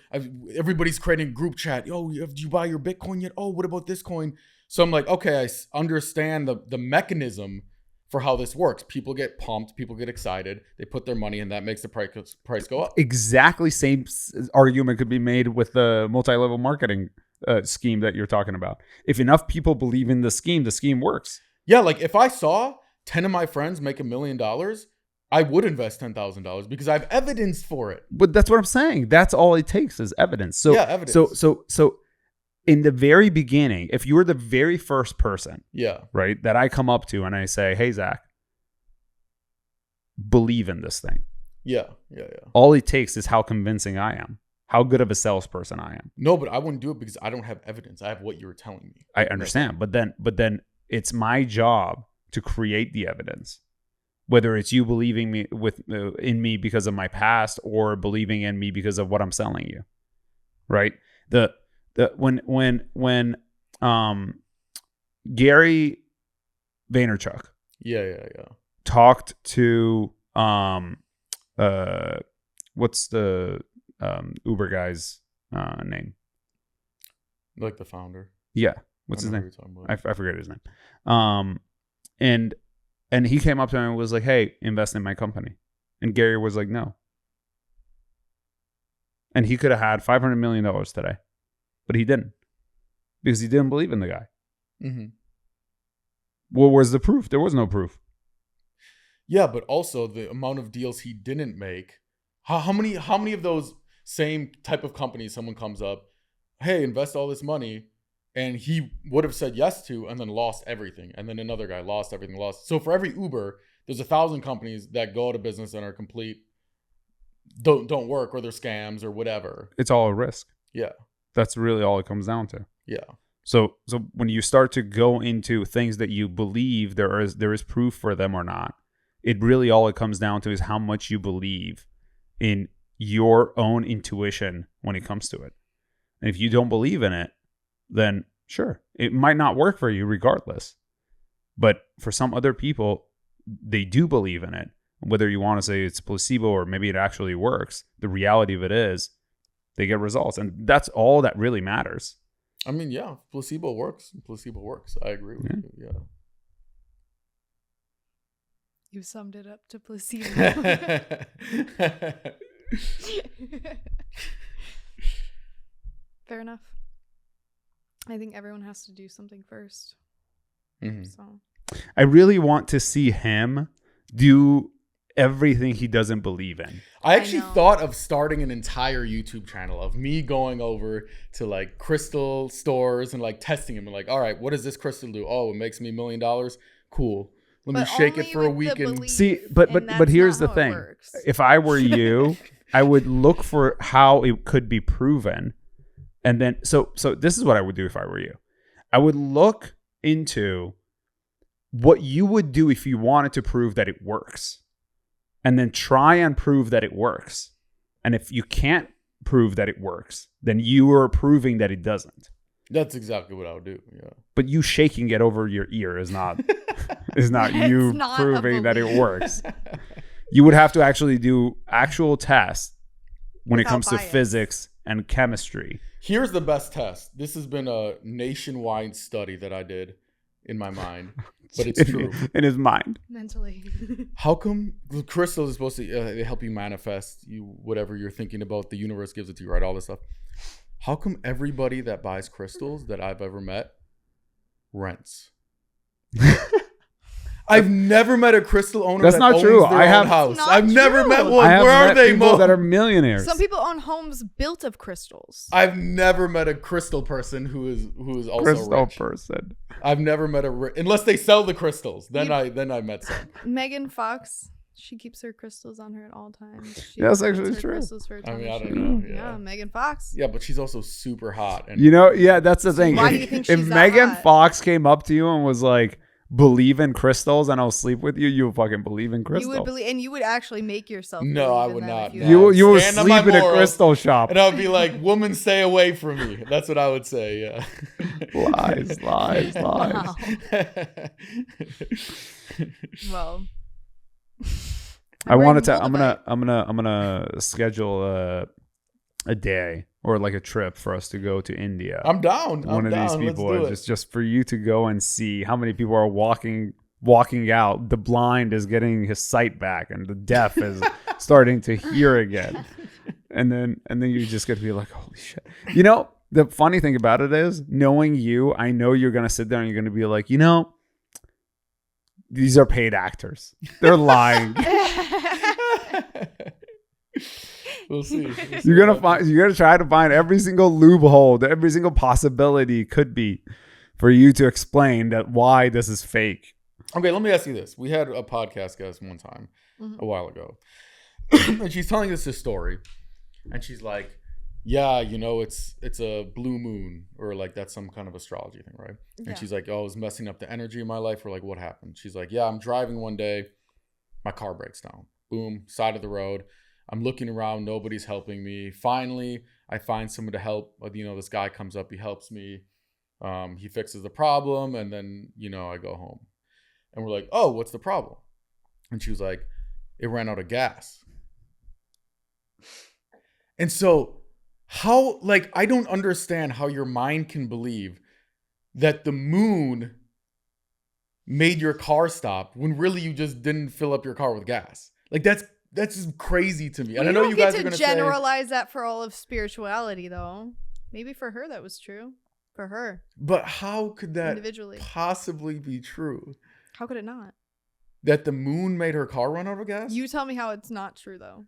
everybody's creating group chat. Oh, did you buy your Bitcoin yet? Oh, what about this coin? So I'm like, okay, I understand the mechanism for how this works. People get pumped. People get excited. They put their money in. That makes the price go up. Exactly same argument could be made with the multi-level marketing scheme that you're talking about. If enough people believe in the scheme works. Yeah, like if I saw 10 of my friends make $1 million, I would invest $10,000 because I have evidence for it. But that's what I'm saying. That's all it takes is evidence. So yeah, evidence. So in the very beginning, if you were the very first person, right, that I come up to and I say, hey, Zach, believe in this thing. Yeah. All it takes is how convincing I am, how good of a salesperson I am. No, but I wouldn't do it because I don't have evidence. I have what you were telling me. I understand. But then it's my job to create the evidence, whether it's you believing in me because of my past or believing in me because of what I'm selling you, right? When Gary Vaynerchuk talked to what's the Uber guy's name? Like the founder. Yeah. What's his name? I forget his name. And he came up to him and was like, hey, invest in my company. And Gary was like, no. And he could have had $500 million today. But he didn't. Because he didn't believe in the guy. Mm-hmm. Well, where's the proof? There was no proof. Yeah, but also the amount of deals he didn't make. How many of those same type of companies someone comes up, hey, invest all this money, and he would have said yes to and then lost everything. And then another guy lost everything, So for every Uber, there's 1,000 companies that go out of business and are complete, don't work, or they're scams or whatever. It's all a risk. Yeah. That's really all it comes down to. Yeah. So when you start to go into things that you believe there is proof for them or not, it really all it comes down to is how much you believe in your own intuition when it comes to it. And if you don't believe in it, then sure, it might not work for you regardless. But for some other people, they do believe in it. Whether you want to say it's placebo or maybe it actually works, the reality of it is they get results. And that's all that really matters. I mean, yeah, placebo works. I agree with you. Yeah. You summed it up to placebo. Fair enough. I think everyone has to do something first. Mm-hmm. So I really want to see him do everything he doesn't believe in. I actually thought of starting an entire YouTube channel of me going over to like crystal stores and like testing them and like, all right, what does this crystal do? Oh, it makes me $1 million. Cool. Let me shake it for a week and see. But here's the thing: if I were you, I would look for how it could be proven, and then so this is what I would do if I were you. I would look into what you would do if you wanted to prove that it works. And then try and prove that it works. And if you can't prove that it works, then you are proving that it doesn't. That's exactly what I would do. Yeah. But you shaking it over your ear is not you proving that it works. You would have to actually do actual tests when it comes to physics and chemistry. Here's the best test. This has been a nationwide study that I did in my mind. But it's true. In his mind. Mentally. How come the crystals is supposed to help you manifest whatever you're thinking about? The universe gives it to you, right? All this stuff. How come everybody that buys crystals that I've ever met rents? I've never met a crystal owner That's that not owns true. their I own have- house. Not I've never true. met one. I have Where are met they, people Mo? that are millionaires. Some people own homes built of crystals. I've never met a crystal person who is also crystal rich. person. I've never met unless they sell the crystals. Then I met some. Megan Fox, she keeps her crystals on her at all times. She That's puts actually her true. crystals for her I mean, I tummy don't shape. know. Yeah. Megan Fox. Yeah, but she's also super hot. And You know, yeah, that's the thing. Why if do you think if she's that Megan hot? Fox came up to you and was like, believe in crystals and I'll sleep with you, you would fucking believe in crystals. You would believe, and you would actually make yourself. No, believe I in would them not, if no. You would Stand on my sleep in a morals. crystal shop. And I would be like, woman, stay away from me. That's what I would say. Yeah. Lies. Wow. Well, I wanted to. Moldavite. I'm gonna schedule a day or like a trip for us to go to India. I'm down. One I'm of these down. people Let's do is just for you to go and see how many people are walking out. The blind is getting his sight back, and the deaf is starting to hear again. And then you just get to be like, holy shit. You know, the funny thing about it is, knowing you, I know you're gonna sit there and you're gonna be like, you know, these are paid actors. They're lying. We'll see. You're gonna try to find every single loophole, every single possibility could be for you to explain that why this is fake. Okay, let me ask you this. We had a podcast guest one time a while ago. And she's telling us this story. And she's like, yeah, you know, it's a blue moon, or like that's some kind of astrology thing, right? Yeah. And she's like, oh, I was messing up the energy in my life. Or like, what happened? She's like, yeah, I'm driving one day. My car breaks down. Boom, side of the road. I'm looking around. Nobody's helping me. Finally, I find someone to help. You know, this guy comes up. He helps me. He fixes the problem. And then, you know, I go home. And we're like, oh, what's the problem? And she was like, it ran out of gas. And so how, like, I don't understand how your mind can believe that the moon made your car stop when really you just didn't fill up your car with gas. Like, that's just crazy to me. And I know you guys are going to say, generalize that for all of spirituality, though. Maybe for her that was true. For her. but how could that Individually. possibly be true? How could it not? That the moon made her car run out of gas? You tell me how it's not true, though.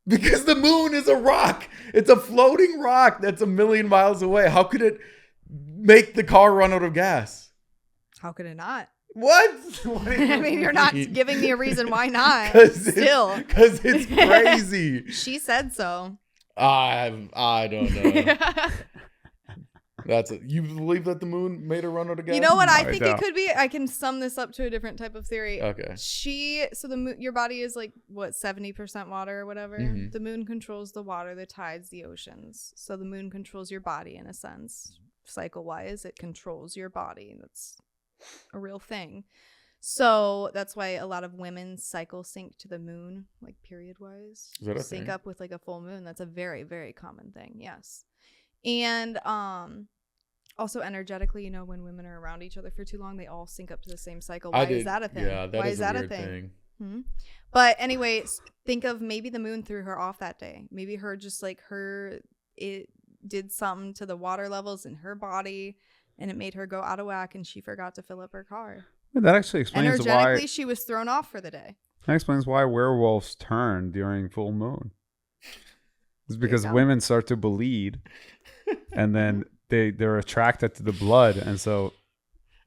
Because the moon is a rock. It's a floating rock that's 1 million miles away. How could it make the car run out of gas? How could it not? What? I mean, you're not giving me a reason why not. 'Cause Still. Because it's crazy. She said so. I don't know. You believe that the moon made her run out of gas? You know what I No, I think don't. it could be? I can sum this up to a different type of theory. Okay. Your body is like, what, 70% water or whatever? Mhm. The moon controls the water, the tides, the oceans. So the moon controls your body in a sense. Cycle-wise, it controls your body. That's a real thing. So that's why a lot of women cycle sync to the moon, like period-wise. Is that a sync thing? up with like a full moon. That's a very, very common thing. Yes. And also energetically, you know, when women are around each other for too long, they all sync up to the same cycle. Why is that a thing? Yeah, Why is that a weird thing. But anyway, think of maybe the moon threw her off that day. Maybe it did something to the water levels in her body and it made her go out of whack and she forgot to fill up her car. That actually explains Energetically, why. she was thrown off for the day. That explains why werewolves turn during full moon. It's because go. women start to bleed, and then they're attracted to the blood, and so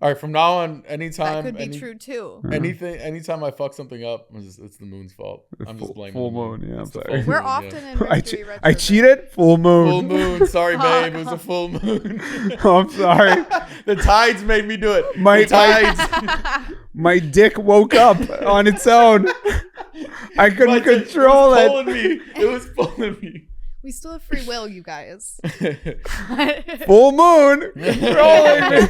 All right, from now on, anytime That could be true too. anytime I fuck something up, it's the moon's fault. I'm just blaming full the moon. Yeah, I'm It's the sorry. full We're moon, often yeah. in Mercury retrograde. I cheated. Full moon. Full moon. Sorry, babe. It was a full moon. I'm sorry. The tides made me do it. My- The tides. My dick woke up on its own. I couldn't control it. it. Was pulling me. It was pulling me. We still have free will, you guys. Full moon. Controlling me.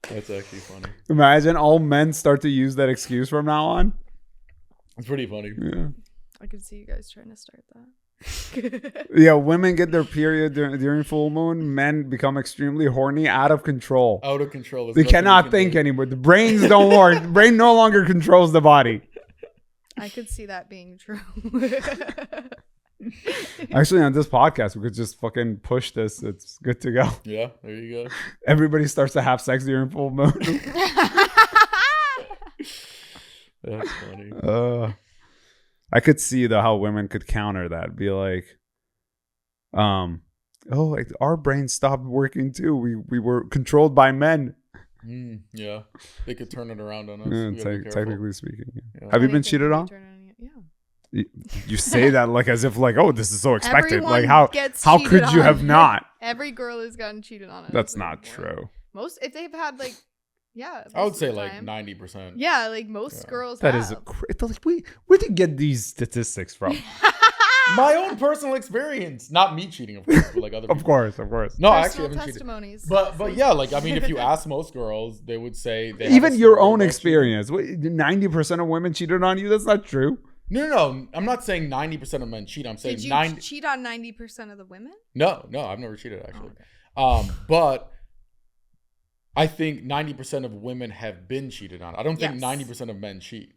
That's actually funny. Imagine all men start to use that excuse from now on. It's pretty funny. Yeah. I could see you guys trying to start that. Yeah, women get their period during full moon. Men become extremely horny, out of control. Out of control. There's They nothing cannot we can think do. anymore. The brains don't work. The brain no longer controls the body. I could see that being true. Actually, on this podcast, we could just fucking push this. It's good to go. Yeah, there you go. Everybody starts to have sex during full moon. That's funny. I could see though how women could counter that. Be like, oh, like our brains stopped working too. We were controlled by men. Yeah, they could turn it around on us. Technically speaking. Yeah. Have you been cheated on? Yeah. You say that like as if like, oh, this is so expected. Everyone like how could you on. have not? Every girl has gotten cheated on. That's not true. Most, if they've had like, yeah. I would say the like time. 90%. Yeah, like most girls. That have. is like where did you get these statistics from? My own personal experience, not me cheating, of course, but like other people. Of course. No, I Personal actually haven't cheated. testimonies. But yeah, like I mean, if you ask most girls, they would say they even have a your story own about experience. 90% of women cheated on you. That's not true. No. I'm not saying 90% of men cheat. I'm saying Did you cheat on 90% of the women? No, I've never cheated actually. Oh, okay. But I think 90% of women have been cheated on. I don't think Yes. 90% of men cheat.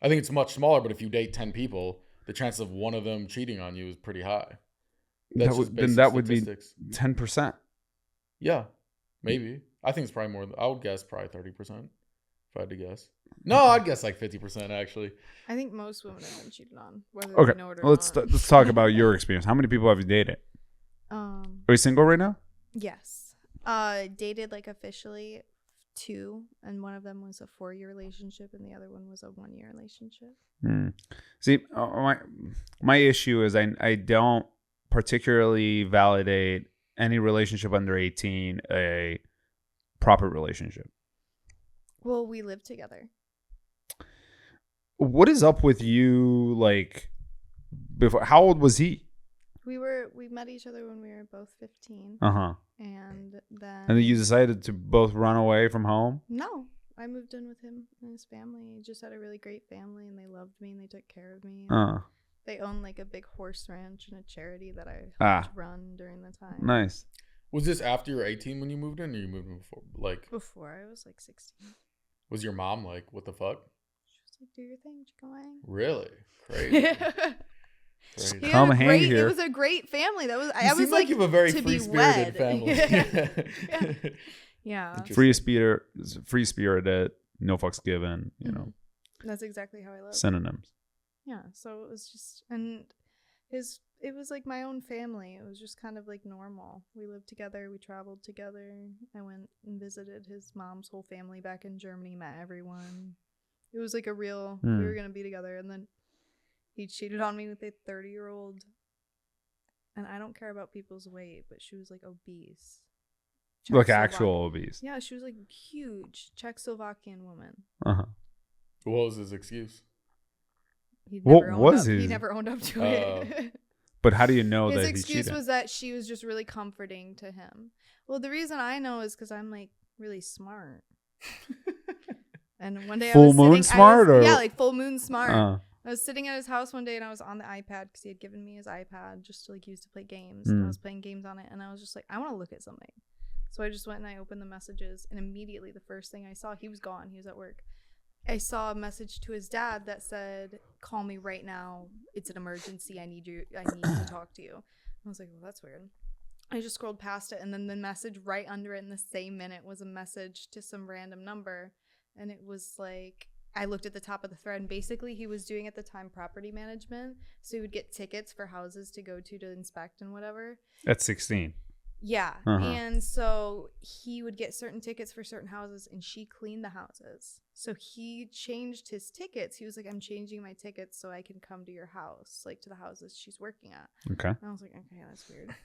I think it's much smaller, but if you date 10 people, the chance of one of them cheating on you is pretty high. That's just basic that would be statistics. 10%. Yeah, maybe. I think it's probably more. I would guess probably 30%. If I had to guess. No, I'd guess like 50% actually. I think most women have been cheated on. Whether Okay, they know it or well, let's not. let's talk about your experience. How many people have you dated? Are you single right now? Yes. Dated like officially 2, and one of them was a 4-year relationship, and the other one was a 1-year relationship. See, my issue is I don't particularly validate any relationship under 18 a proper relationship. Well, we lived together. What is up with you? Like, before? How old was he? We met each other when we were both 15. And then then you decided to both run away from home? No, I moved in with him and his family. He just had a really great family, and they loved me, and they took care of me. They own like a big horse ranch and a charity that I helped run during the time. Nice. Was this after you were 18 when you moved in, or you moved in before? Like before I was like 16. Was your mom like, what the fuck? She was like, do your thing, chicken wing. Really? Crazy. Just come hang here. It was a great family. That was I was like you have a very to free-spirited be family. Yeah. Free spirited, no fucks given, you know. That's exactly how I live. Synonyms. Yeah, so it was just, and it was like my own family. It was just kind of like normal. We lived together, we traveled together. I went and visited his mom's whole family back in Germany, met everyone. It was like a real, we were going to be together. And then he cheated on me with a 30-year-old. And I don't care about people's weight, but she was like obese. Like actual obese. Yeah, she was like huge. Czechoslovakian woman. What was his excuse? He He never owned up to it. But how do you know that he cheated? His excuse was that she was just really comforting to him. Well, the reason I know is because I'm like really smart. And one day full moon smart? Yeah, like full moon smart. I was sitting at his house one day and I was on the iPad because he had given me his iPad just to like use to play games. And I was playing games on it and I was just like, I want to look at something. So I just went and I opened the messages, and immediately the first thing I saw, he was gone. He was at work. I saw a message to his dad that said, call me right now. It's an emergency. I need to talk to you. I was like, well, that's weird. I just scrolled past it, and then the message right under it in the same minute was a message to some random number. And it was like, I looked at the top of the thread, and basically he was doing at the time property management. So he would get tickets for houses to go to inspect and whatever. At 16. Yeah. And so he would get certain tickets for certain houses, and she cleaned the houses. So he changed his tickets. He was like, I'm changing my tickets so I can come to your house, like to the houses she's working at. Okay. And I was like, okay, that's weird.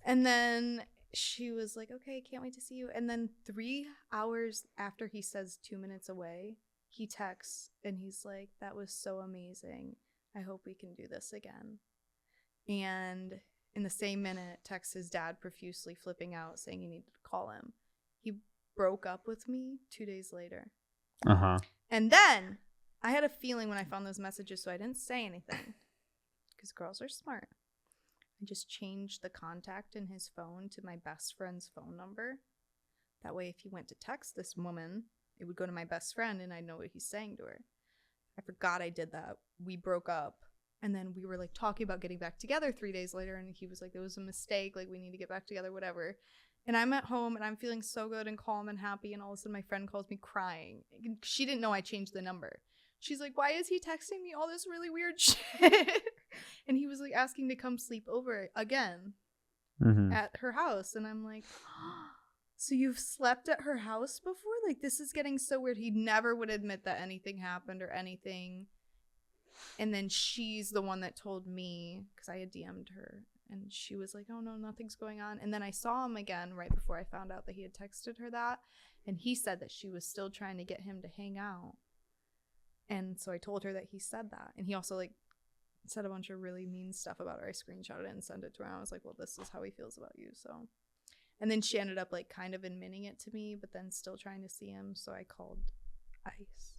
And then she was like, okay, can't wait to see you. And then 3 hours after he says 2 minutes away, he texts and he's like, that was so amazing. I hope we can do this again. And in the same minute, texts his dad profusely, flipping out, saying he needed to call him. He broke up with me 2 days later. And then I had a feeling when I found those messages, so I didn't say anything because girls are smart. I just changed the contact in his phone to my best friend's phone number. That way, if he went to text this woman, it would go to my best friend and I'd know what he's saying to her. I forgot I did that. We broke up. And then we were like talking about getting back together 3 days later. And he was like, it was a mistake. Like, we need to get back together, whatever. And I'm at home and I'm feeling so good and calm and happy. And all of a sudden my friend calls me crying. She didn't know I changed the number. She's like, why is he texting me all this really weird shit? And he was like asking to come sleep over again at her house. And I'm like, so you've slept at her house before? Like, this is getting so weird. He never would admit that anything happened or anything. And then she's the one that told me, because I had DM'd her, and she was like, oh no, nothing's going on. And then I saw him again right before I found out that he had texted her that, and he said that she was still trying to get him to hang out. And so I told her that he said that, and he also like said a bunch of really mean stuff about her. I screenshotted it and sent it to her. I was like, well, this is how he feels about you. So, and then she ended up like kind of admitting it to me, but then still trying to see him. So I called ICE.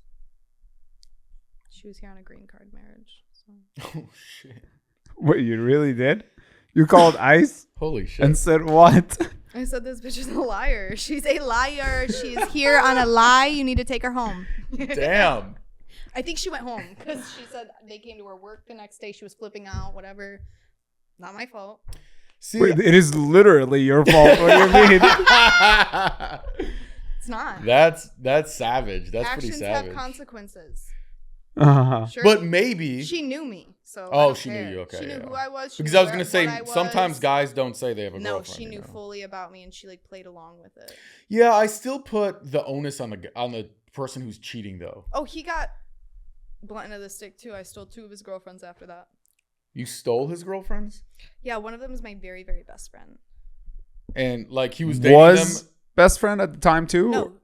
She was here on a green card marriage. So. Oh shit! What, you really did? You called ICE? Holy shit! And said what? I said, this bitch is a liar. She's a liar. She is here on a lie. You need to take her home. Damn. I think she went home because she said they came to her work the next day. She was flipping out, whatever. Not my fault. See, Wait, it is literally your fault. What do you mean? It's not. That's savage. That's Actions pretty savage. have consequences. Uh-huh. But maybe she knew me. So she knew you. Okay, she knew who I was. Because I was gonna say sometimes guys don't say they have a girlfriend. No, she knew fully about me, and she like played along with it. Yeah, I still put the onus on the person who's cheating though. Oh, he got blunt into the stick too. I stole 2 of his girlfriends after that. You stole his girlfriends? Yeah, one of them is my very, very best friend. And like he was dating them. Best friend at the time too? No.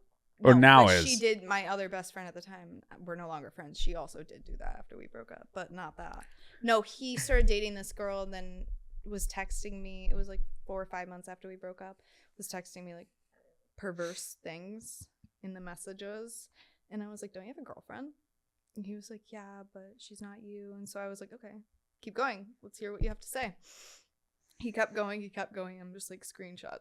Or now but is? She did. My other best friend at the time, we're no longer friends. She also did do that after we broke up, but not that. No, he started dating this girl and then was texting me. It was like 4 or 5 months after we broke up. Was texting me like perverse things in the messages. And I was like, don't you have a girlfriend? And he was like, yeah, but she's not you. And so I was like, okay, keep going. Let's hear what you have to say. He kept going. I'm just like screenshot.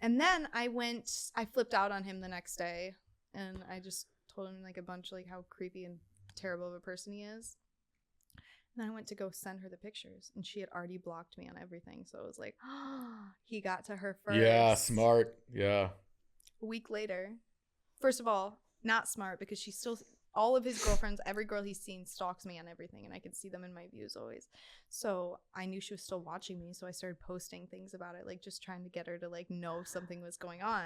And then I flipped out on him the next day, and I just told him like a bunch like how creepy and terrible of a person he is. And then I went to go send her the pictures, and she had already blocked me on everything. So it was like, he got to her first. Yeah, smart. Yeah. A week later, first of all, not smart, because she's still, all of his girlfriends, every girl he's seen stalks me on everything, and I could see them in my views always. So I knew she was still watching me, so I started posting things about it, like just trying to get her to like know something was going on.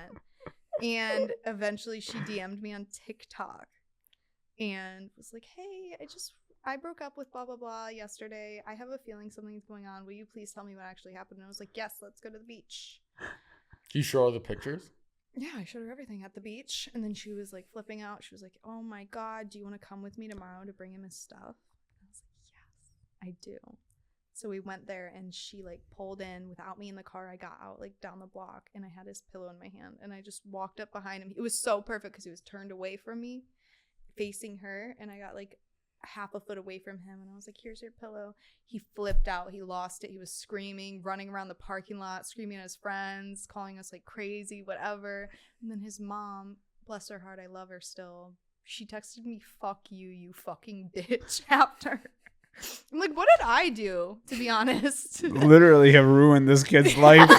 And eventually she DM'd me on TikTok and was like, hey, I broke up with blah blah blah yesterday. I have a feeling something's going on. Will you please tell me what actually happened? And I was like, yes, let's go to the beach. Can you show her the pictures? Yeah, I showed her everything at the beach. And then she was like flipping out. She was like, oh my God, do you want to come with me tomorrow to bring him his stuff? And I was like, yes, I do. So we went there, and she like pulled in without me in the car. I got out like down the block, and I had his pillow in my hand, and I just walked up behind him. It was so perfect because he was turned away from me, facing her, and I got like half a foot away from him, and I was like, here's your pillow. He flipped out. He lost it. He was screaming, running around the parking lot, screaming at his friends, calling us like crazy, whatever. And then his mom, bless her heart, I love her still, she texted me, fuck you, you fucking bitch, after. I'm like, what did I do, to be honest? Literally have ruined this kid's life.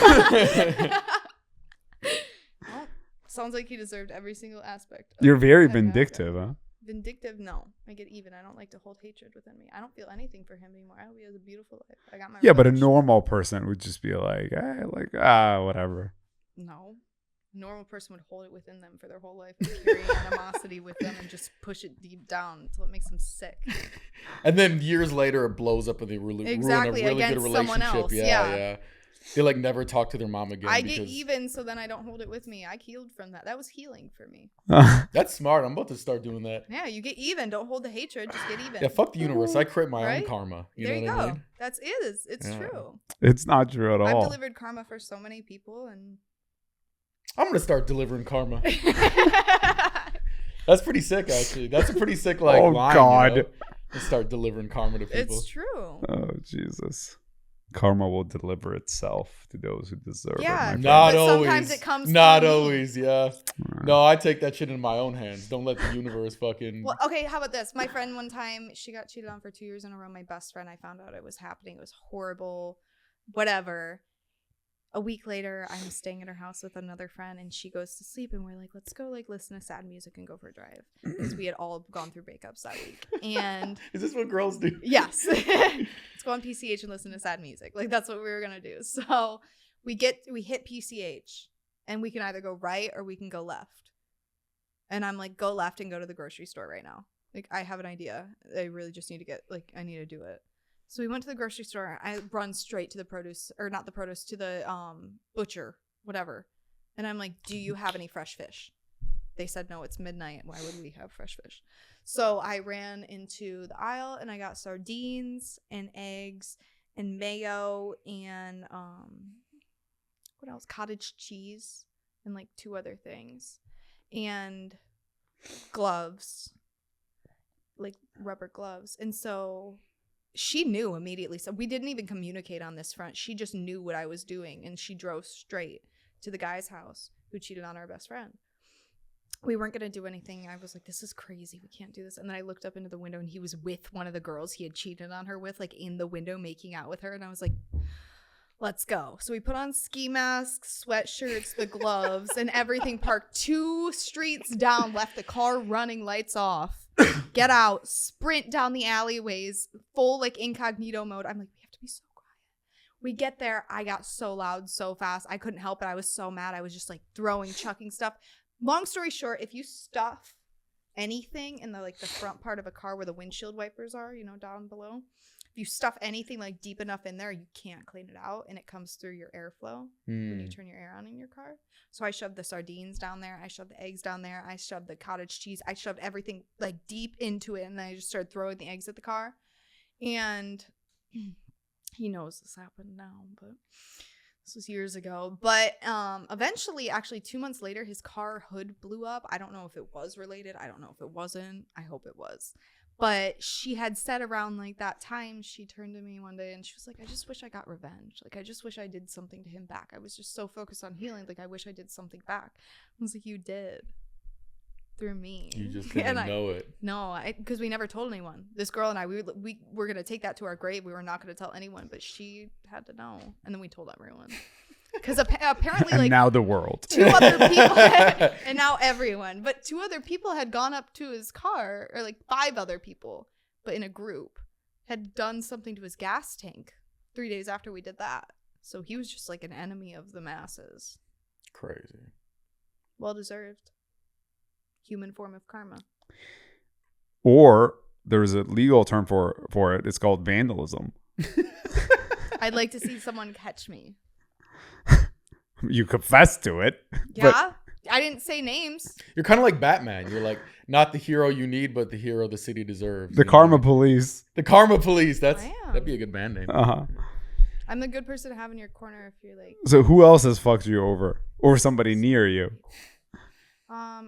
Well, sounds like he deserved every single aspect. You're very vindictive, huh? Vindictive? No. I get even. I don't like to hold hatred within me. I don't feel anything for him anymore. I hope he has a beautiful life. I got my Yeah, but a revenge. normal person would just be like, whatever. No. A normal person would hold it within them for their whole life and carry animosity with them and just push it deep down until it makes them sick. And then years later, it blows up and they ruin a really good relationship. Someone else. Yeah. They like never talk to their mom again. I get even, so then I don't hold it with me. I healed from that. That was healing for me. That's smart. I'm about to start doing that. Yeah, you get even. Don't hold the hatred. Just get even. Yeah, fuck the universe. I create my own karma. There you go. I mean? It's true. It's not true at all. I've delivered karma for so many people, and I'm gonna start delivering karma. That's pretty sick, actually. That's a pretty sick line. God. You know? Let's start delivering karma to people. It's true. Oh, Jesus. Karma will deliver itself to those who deserve it. Not but always. Sometimes it comes. Not through me. always. Yeah. No, I take that shit in my own hands. Don't let the universe fucking. Well, okay, how about this? My friend one time, she got cheated on for 2 years in a row. My best friend, I found out it was happening. It was horrible. Whatever. A week later, I'm staying at her house with another friend, and she goes to sleep, and we're like, let's go like listen to sad music and go for a drive, because we had all gone through breakups that week. And is this what girls do? yes. Let's go on PCH and listen to sad music. Like, that's what we were gonna do. So we hit PCH, and we can either go right or we can go left. And I'm like, go left and go to the grocery store right now. Like, I have an idea. I really just need to I need to do it. So we went to the grocery store. I run straight to the to the butcher, whatever. And I'm like, do you have any fresh fish? They said, no, it's midnight. Why would we have fresh fish? So I ran into the aisle and I got sardines and eggs and mayo and what else? Cottage cheese and like 2 other things. And gloves, like rubber gloves. And so she knew immediately. So we didn't even communicate on this front. She just knew what I was doing, and she drove straight to the guy's house who cheated on our best friend. We weren't going to do anything. I was like, this is crazy. We can't do this. And then I looked up into the window, and he was with one of the girls he had cheated on her with, like in the window making out with her. And I was like, let's go. So we put on ski masks, sweatshirts, the gloves, and everything, parked 2 streets down, left the car running, lights off. Get out, sprint down the alleyways, full like incognito mode. I'm like, we have to be so quiet. We get there. I got so loud so fast. I couldn't help it. I was so mad. I was just like chucking stuff. Long story short, if you stuff anything in the front part of a car where the windshield wipers are, down below, if you stuff anything like deep enough in there, you can't clean it out, and it comes through your airflow when you turn your air on in your car. So I shoved the sardines down there. I shoved the eggs down there. I shoved the cottage cheese. I shoved everything like deep into it, and then I just started throwing the eggs at the car. And he knows this happened now, but this was years ago. But eventually, actually 2 months later, his car hood blew up. I don't know if it was related. I don't know if it wasn't. I hope it was. But she had said around like that time, she turned to me one day and she was like, I just wish I got revenge. Like, I just wish I did something to him back. I was just so focused on healing. Like, I wish I did something back. I was like, you did. Through me. You just didn't know it. No, because we never told anyone. This girl and I, we were going to take that to our grave. We were not going to tell anyone, but she had to know. And then we told everyone. Because apparently, and like, now the world. 2 other people, and now everyone, but 2 other people had gone up to his car, or like 5 other people, but in a group, had done something to his gas tank 3 days after we did that. So he was just like an enemy of the masses. Crazy. Well deserved. Human form of karma. Or there's a legal term for it. It's called vandalism. I'd like to see someone catch me. You confess to it. Yeah. I didn't say names. You're kind of like Batman. You're like, not the hero you need, but the hero the city deserves. The Karma Police. The Karma Police. That'd be a good band name. Uh-huh. I'm the good person to have in your corner if you're like. So who else has fucked you over? Or somebody near you?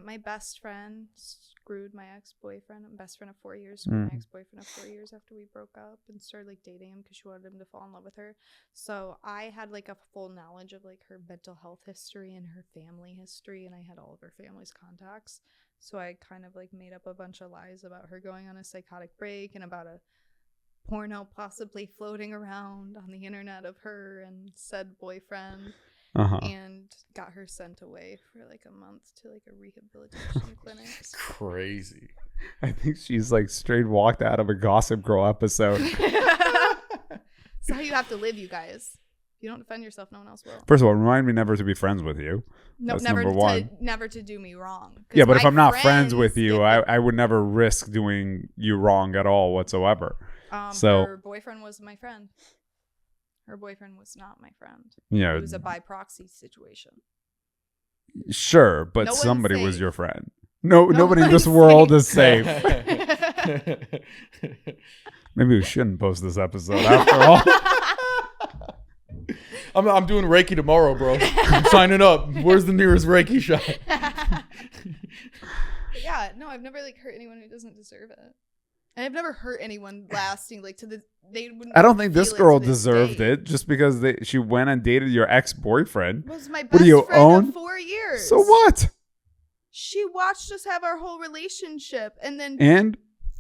My best friend screwed my ex-boyfriend. I'm best friend of 4 years. Screwed my ex-boyfriend of 4 years after we broke up and started like dating him because she wanted him to fall in love with her. So I had like a full knowledge of like her mental health history and her family history, and I had all of her family's contacts. So I kind of like made up a bunch of lies about her going on a psychotic break and about a porno possibly floating around on the internet of her and said boyfriend. And got her sent away for like a month to like a rehabilitation clinic. Crazy. I think she's like straight walked out of a Gossip Girl episode. That's how you have to live, you guys. If you don't defend yourself, no one else will. First of all, remind me never to be friends with you. No, that's number one. Never to do me wrong. Yeah, but if I'm not friends with you, I would never risk doing you wrong at all whatsoever. Her boyfriend was my friend. Her boyfriend was not my friend. Yeah, it was a by proxy situation. Sure, but no somebody safe. Was your friend. Nobody in this world is safe. Maybe we shouldn't post this episode after all. I'm doing Reiki tomorrow, bro. I'm signing up. Where's the nearest Reiki shop? Yeah, no, I've never like hurt anyone who doesn't deserve it. And I've never hurt anyone lasting like to the they wouldn't. I don't think this girl deserved it just because she went and dated your ex-boyfriend. Was my best what do you friend own? Of 4 years. So what? She watched us have our whole relationship, and then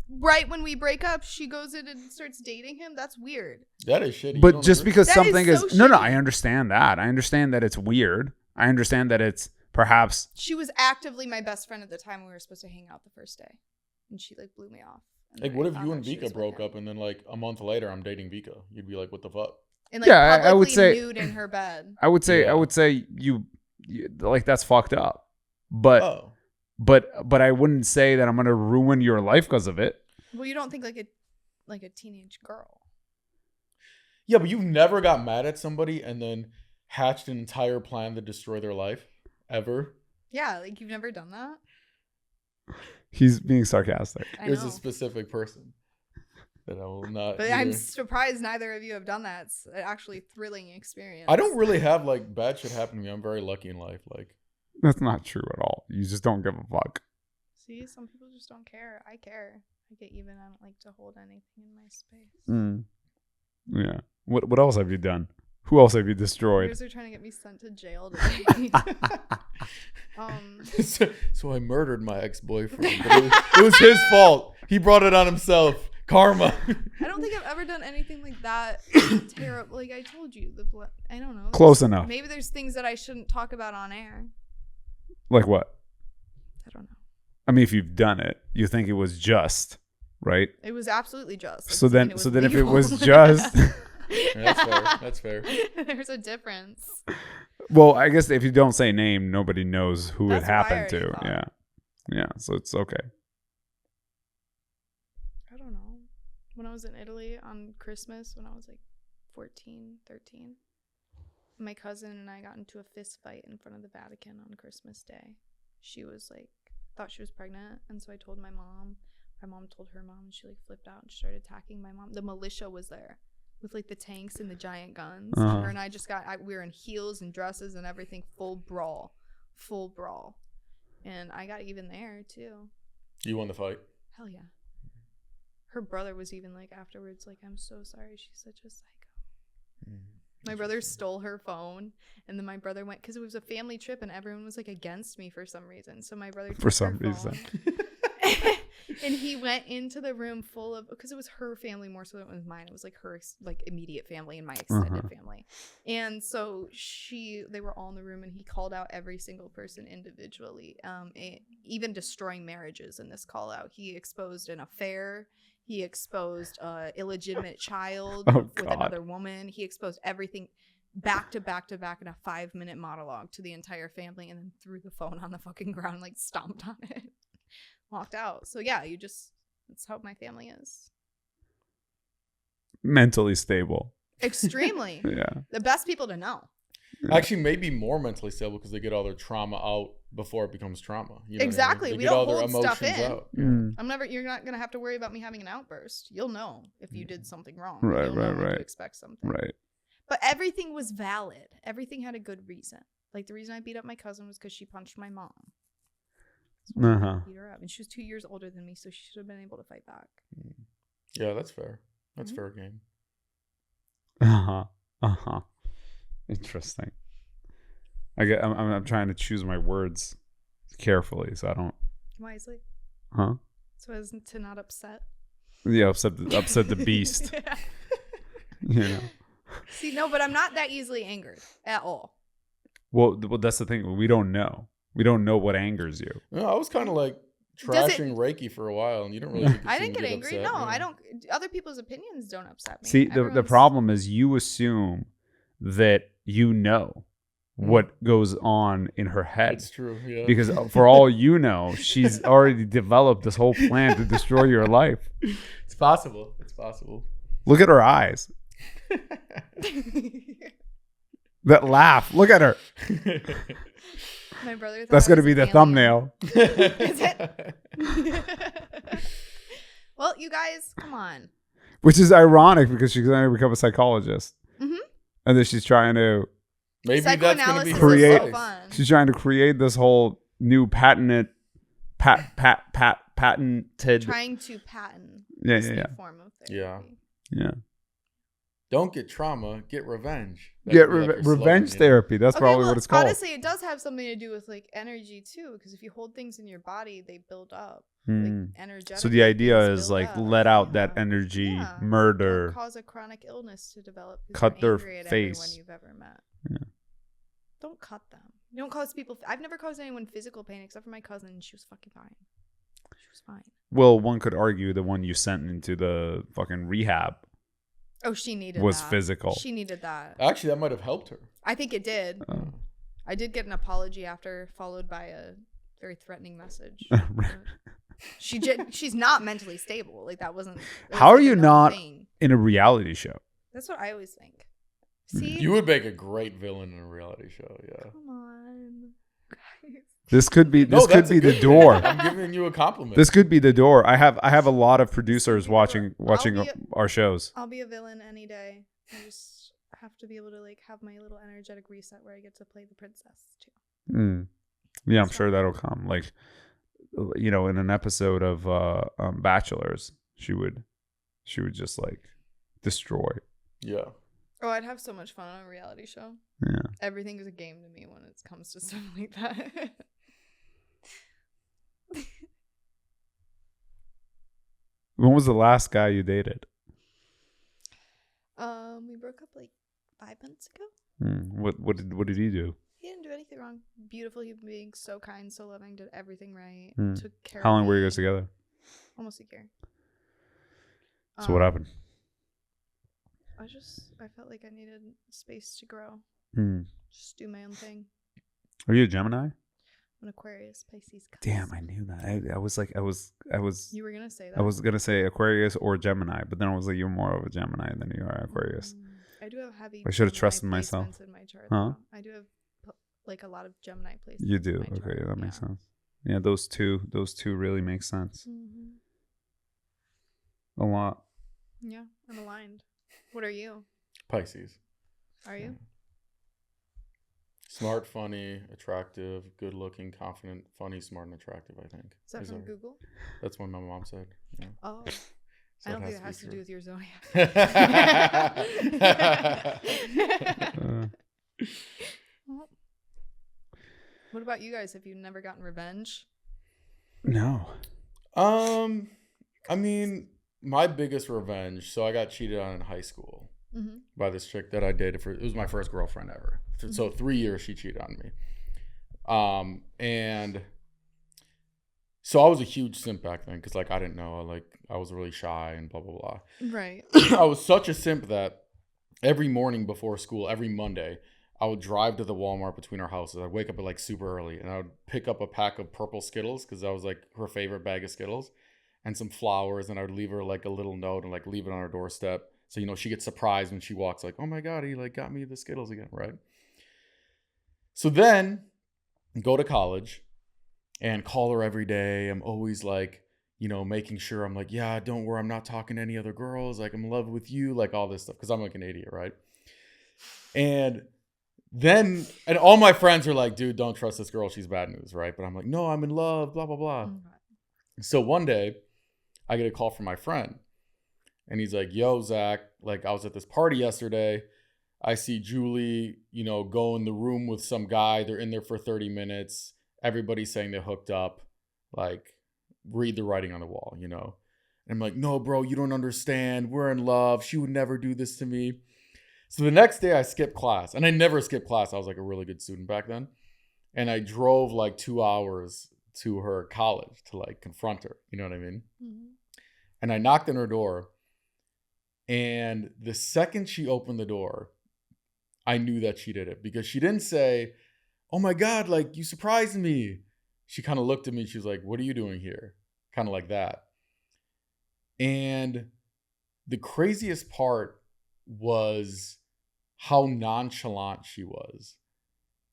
right when we break up, she goes in and starts dating him. That's weird. That is shitty. But just because that something is so is no, shitty. I understand that. I understand that it's weird. I understand that it's perhaps. She was actively my best friend at the time. We were supposed to hang out the first day, and she like blew me off. Like, what if you and Vika broke up, and then like a month later, I'm dating Vika? You'd be like, what the fuck? And like I would say nude in her bed. I would say you like that's fucked up. But I wouldn't say that I'm gonna ruin your life because of it. Well, you don't think like a teenage girl. Yeah, but you've never got mad at somebody and then hatched an entire plan to destroy their life ever. Yeah, like you've never done that. He's being sarcastic. There's a specific person that I will not. But I'm surprised neither of you have done that. It's an actually thrilling experience. I don't really have like bad shit happen to me. I'm very lucky in life. Like, that's not true at all. You just don't give a fuck. See, some people just don't care. I care. I get even. I don't like to hold anything in my space. Yeah. What else have you done? Who else have you destroyed? They're trying to get me sent to jail today. So I murdered my ex-boyfriend. But it was his fault. He brought it on himself. Karma. I don't think I've ever done anything like that terrible. Like I told you, I don't know. Close enough. Maybe there's things that I shouldn't talk about on air. Like what? I don't know. I mean, if you've done it, you think it was just, right? It was absolutely just. So then if it was just. Yeah, that's fair. There's a difference. Well, I guess if you don't say name, nobody knows who That's it happened to. thought. Yeah. So it's okay. I don't know. When I was in Italy on Christmas, when I was like 14, 13, my cousin and I got into a fist fight in front of the Vatican on Christmas Day. She was like, thought she was pregnant, and so I told my mom. My mom told her mom, and she like flipped out and she started attacking my mom. The militia was there with like the tanks and the giant guns. Her and I just we were in heels and dresses and everything, full brawl. And I got even there too. You won the fight. Hell yeah. Her brother was even like afterwards, like, I'm so sorry, she's such a psycho. My brother stole her phone, and then my brother went, because it was a family trip and everyone was like against me for some reason. So my brother took For some her reason. phone. And he went into the room full of, because it was her family more so than it was mine. It was like her like immediate family and my extended family. And so they were all in the room, and he called out every single person individually, even destroying marriages in this call out. He exposed an affair. He exposed an illegitimate child with another woman. He exposed everything back to back to back in a 5-minute monologue to the entire family, and then threw the phone on the fucking ground, like stomped on it. Walked out. So yeah, that's how my family is. Mentally stable. Extremely. Yeah. The best people to know. Actually, maybe more mentally stable because they get all their trauma out before it becomes trauma. You know Exactly. What I mean? We don't hold stuff in. Out. You're not gonna have to worry about me having an outburst. You'll know if you did something wrong. Right. You'll know when to expect something. Right. But everything was valid. Everything had a good reason. Like the reason I beat up my cousin was because she punched my mom. So I beat her up, and she was 2 years older than me, so she should have been able to fight back. Yeah, that's fair. That's fair game. Interesting. I'm trying to choose my words carefully, so I don't. Wisely. Huh? So as to not upset. Yeah, upset the beast. You know. See, no, but I'm not that easily angered at all. Well, that's the thing. We don't know. We don't know what angers you. No, I was kind of like trashing Reiki for a while, and you don't really. I didn't get angry. Upset. No, I don't. Other people's opinions don't upset me. See, the problem is you assume that you know what goes on in her head. It's true, yeah. Because for all you know, she's already developed this whole plan to destroy your life. It's possible. It's possible. Look at her eyes. That laugh. Look at her. My brother. That's going to be the thumbnail. Is it? Well, you guys, come on. Which is ironic because she's going to become a psychologist. Mm-hmm. And then she's trying to maybe that's going to be create. So fun. She's trying to create this whole new patented. Trying to patent. Yeah. Form of therapy. Yeah. Yeah. Don't get trauma, get revenge. Get could be, like, your revenge slogan, therapy. That's Okay, probably well, what it's called. honestly, it does have something to do with like energy too, because if you hold things in your body, they build up. Like energetically. So the idea things is build like up. let out that Yeah. energy, Yeah. murder. Don't cause a chronic illness to develop. 'Cause Cut you're their angry at face. everyone you've ever met. Yeah. Don't cut them. You don't cause people. I've never caused anyone physical pain except for my cousin, and she was fucking fine. She was fine. Well, one could argue the one you sent into the fucking rehab Oh, she needed was that. physical. She needed that. Actually, that might have helped her. I think it did. Oh. I did get an apology after, followed by a very threatening message. She's not mentally stable. Like that wasn't. How are like you a not thing. in a reality show? That's what I always think. See, You would make a great villain in a reality show. Yeah. come on, guys. This could be No, that's a the good thing. door. I'm giving you a compliment. This could be the door. I have a lot of producers watching be- our shows. I'll be a villain any day. I just have to be able to like have my little energetic reset where I get to play the princess too. Yeah, I'm sure that'll come. Like, you know, in an episode of Bachelors, she would just like destroy. Yeah. Oh, I'd have so much fun on a reality show. Yeah. Everything is a game to me when it comes to stuff like that. When was the last guy you dated? We broke up like 5 months ago. What did he do? He didn't do anything wrong. Beautiful human being, so kind, so loving, did everything right. Took care How of long were you me. guys together? Almost a year. So what happened? I felt like I needed space to grow. Just do my own thing. Are you a Gemini? I'm an Aquarius, Pisces. Damn, I knew that. I was. You were gonna say that. I was gonna say Aquarius or Gemini, but then I was like, you're more of a Gemini than you are Aquarius. I do have heavy. I should have Gemini trusted myself. placements in my chart, Huh? though. I do have like a lot of Gemini placements. You do. in my Okay, chart, that makes sense. Yeah, those two really make sense. A lot. Yeah, I'm aligned. What are you? Pisces. Are you? Smart, funny, attractive, good looking, confident, funny, smart, and attractive, I think. Is that from Google? That's what my mom said. Yeah. Oh. So I don't think it to has be to do true. with your zodiac. What about you guys? Have you never gotten revenge? No. I mean, my biggest revenge. So I got cheated on in high school by this chick that I dated it was my first girlfriend ever. So 3 years she cheated on me. And so I was a huge simp back then because like I didn't know, like I was really shy and blah blah blah. Right. I was such a simp that every morning before school, every Monday, I would drive to the Walmart between our houses. I'd wake up at like super early and I would pick up a pack of purple Skittles because that was like her favorite bag of Skittles and some flowers. And I would leave her like a little note and like leave it on her doorstep. So, you know, she gets surprised when she walks like, oh my God, he like got me the Skittles again. Right. So then go to college and call her every day. I'm always like, you know, making sure I'm like, yeah, don't worry. I'm not talking to any other girls. Like I'm in love with you, like all this stuff. Cause I'm like an idiot. Right. And all my friends are like, dude, don't trust this girl. She's bad news. Right. But I'm like, no, I'm in love, blah, blah, blah. So one day I get a call from my friend and he's like, yo, Zach, like I was at this party yesterday. I see Julie, you know, go in the room with some guy. They're in there for 30 minutes. Everybody's saying they hooked up. Like, read the writing on the wall, you know? And I'm like, no, bro, you don't understand. We're in love. She would never do this to me. So the next day I skipped class. And I never skipped class. I was like a really good student back then. And I drove like 2 hours to her college to like confront her. You know what I mean? And I knocked on her door. And the second she opened the door, I knew that she did it because she didn't say, oh my God, like you surprised me. She kind of looked at me. She was like, what are you doing here? Kind of like that. And the craziest part was how nonchalant she was.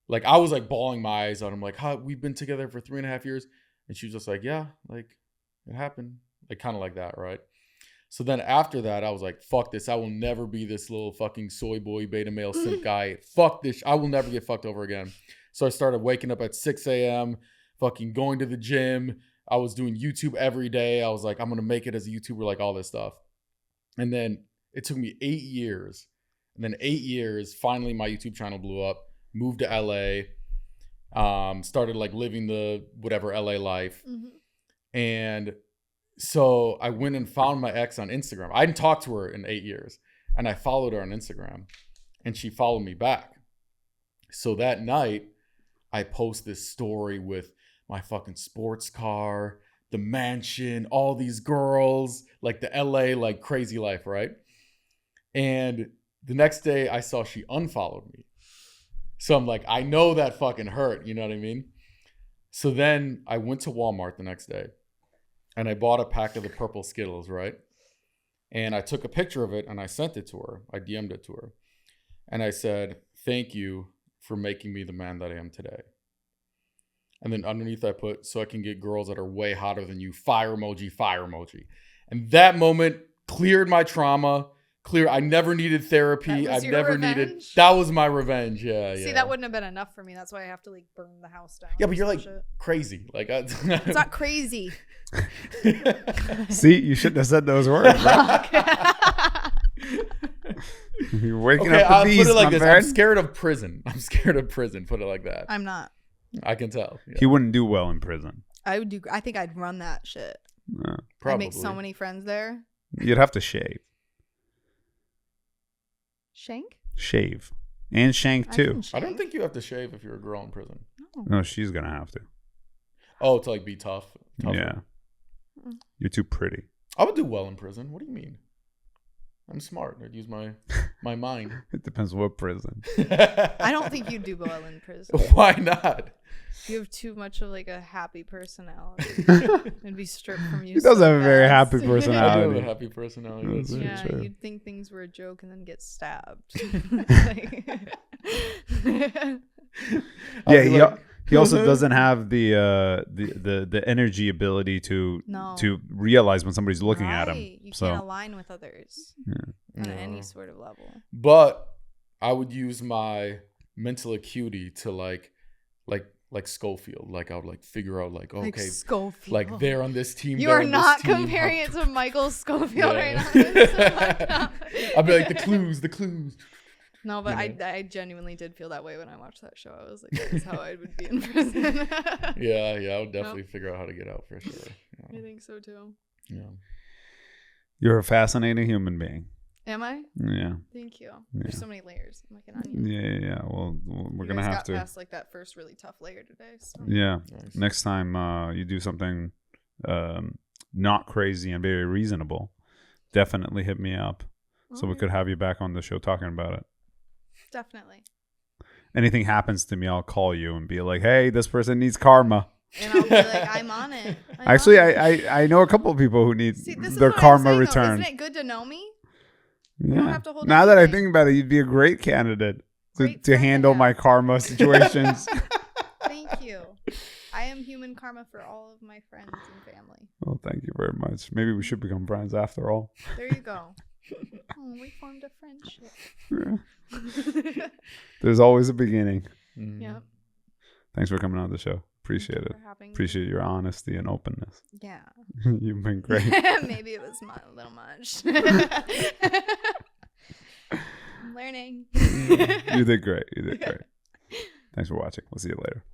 Like I was like bawling my eyes out. I'm like, we've been together for 3.5 years. And she was just like, yeah, like it happened. Like kind of like that, right? So then after that, I was like, fuck this. I will never be this little fucking soy boy beta male simp guy. Fuck this. I will never get fucked over again. So I started waking up at 6 a.m., fucking going to the gym. I was doing YouTube every day. I was like, I'm going to make it as a YouTuber, like all this stuff. And then it took me 8 years And then 8 years, finally my YouTube channel blew up, moved to LA, started like living the whatever LA life. And so I went and found my ex on Instagram. I hadn't talked to her in 8 years, and I followed her on Instagram, and she followed me back. So that night I post this story with my fucking sports car, the mansion, all these girls, like the LA, like crazy life, right? And the next day I saw she unfollowed me. So I'm like, I know that fucking hurt. You know what I mean? So then I went to Walmart the next day and I bought a pack of the purple Skittles, right? And I took a picture of it and I sent it to her. I DM'd it to her. And I said, thank you for making me the man that I am today. And then underneath I put, so I can get girls that are way hotter than you, fire emoji, fire emoji. And that moment cleared my trauma. I never needed therapy. That was I your never revenge? needed. That was my revenge. Yeah. See, that wouldn't have been enough for me. That's why I have to like burn the house down. Yeah, but you're like Shit. crazy. Like It's not crazy. See, you shouldn't have said those words. Bro. You're waking okay, up the I'll beast, put it like my this. man. I'm scared of prison. Put it like that. I'm not. I can tell. Yeah. He wouldn't do well in prison. I would do. I think I'd run that shit. Probably. I'd make so many friends there. You'd have to shave. Shank? Shave. And shank too. I don't think you have to shave if you're a girl in prison. No, she's going to have to. Oh, to like be tough. Tougher. Yeah. You're too pretty. I would do well in prison. What do you mean? I'm smart. I'd use my mind. It depends what prison. I don't think you'd do well in prison. Why not? You have too much of like a happy personality. It'd be stripped from you. He does so have a very fast. happy I do personality. have a happy personality. That's Yeah, Yeah, true. you'd think things were a joke and then get stabbed. I'll be Yeah, like, he also doesn't have the energy ability to No. realize when somebody's looking at him. Right. You So can't align with others on No. any sort of level. But I would use my mental acuity to like Schofield. Like I would like figure out like, Like okay, Schofield. like they're on this team. You they're are on this not team. comparing it to Michael Schofield right now. Yeah. This is fucked up. I'd be like the clues. No, but You know? I genuinely did feel that way when I watched that show. I was like, that is how I would be in prison. Yeah, I would definitely figure out how to get out for sure. I Yeah. think so too. Yeah. you're a fascinating human being. Am I? Yeah. Thank you. Yeah. There's so many layers. I'm like an onion. Yeah. Well, we're You gonna guys have got to. past like that first really tough layer today. So. Yeah. Nice. Next time you do something not crazy and very reasonable, definitely hit me up so we Okay. could have you back on the show talking about it. Definitely. Anything happens to me, I'll call you and be like, "Hey, this person needs karma." And I'll be like, I'm on it. Actually, I know a couple of people who need See, this is their what I'm karma saying, though. returned. Isn't it good to know me? Yeah. don't have to hold Now that I anything. think about it, you'd be a great candidate Great to friend to handle have. my karma situations. Thank you. I am human karma for all of my friends and family. Well, thank you very much. Maybe we should become friends after all. There you go. Oh, we formed a friendship. Yeah. There's always a beginning. Mhm. Yep. Thanks for coming on the show. Appreciate it. For having me. Appreciate your honesty and openness. Yeah. You've been great. Maybe it was a little much. I'm learning. You did great. Thanks for watching. We'll see you later.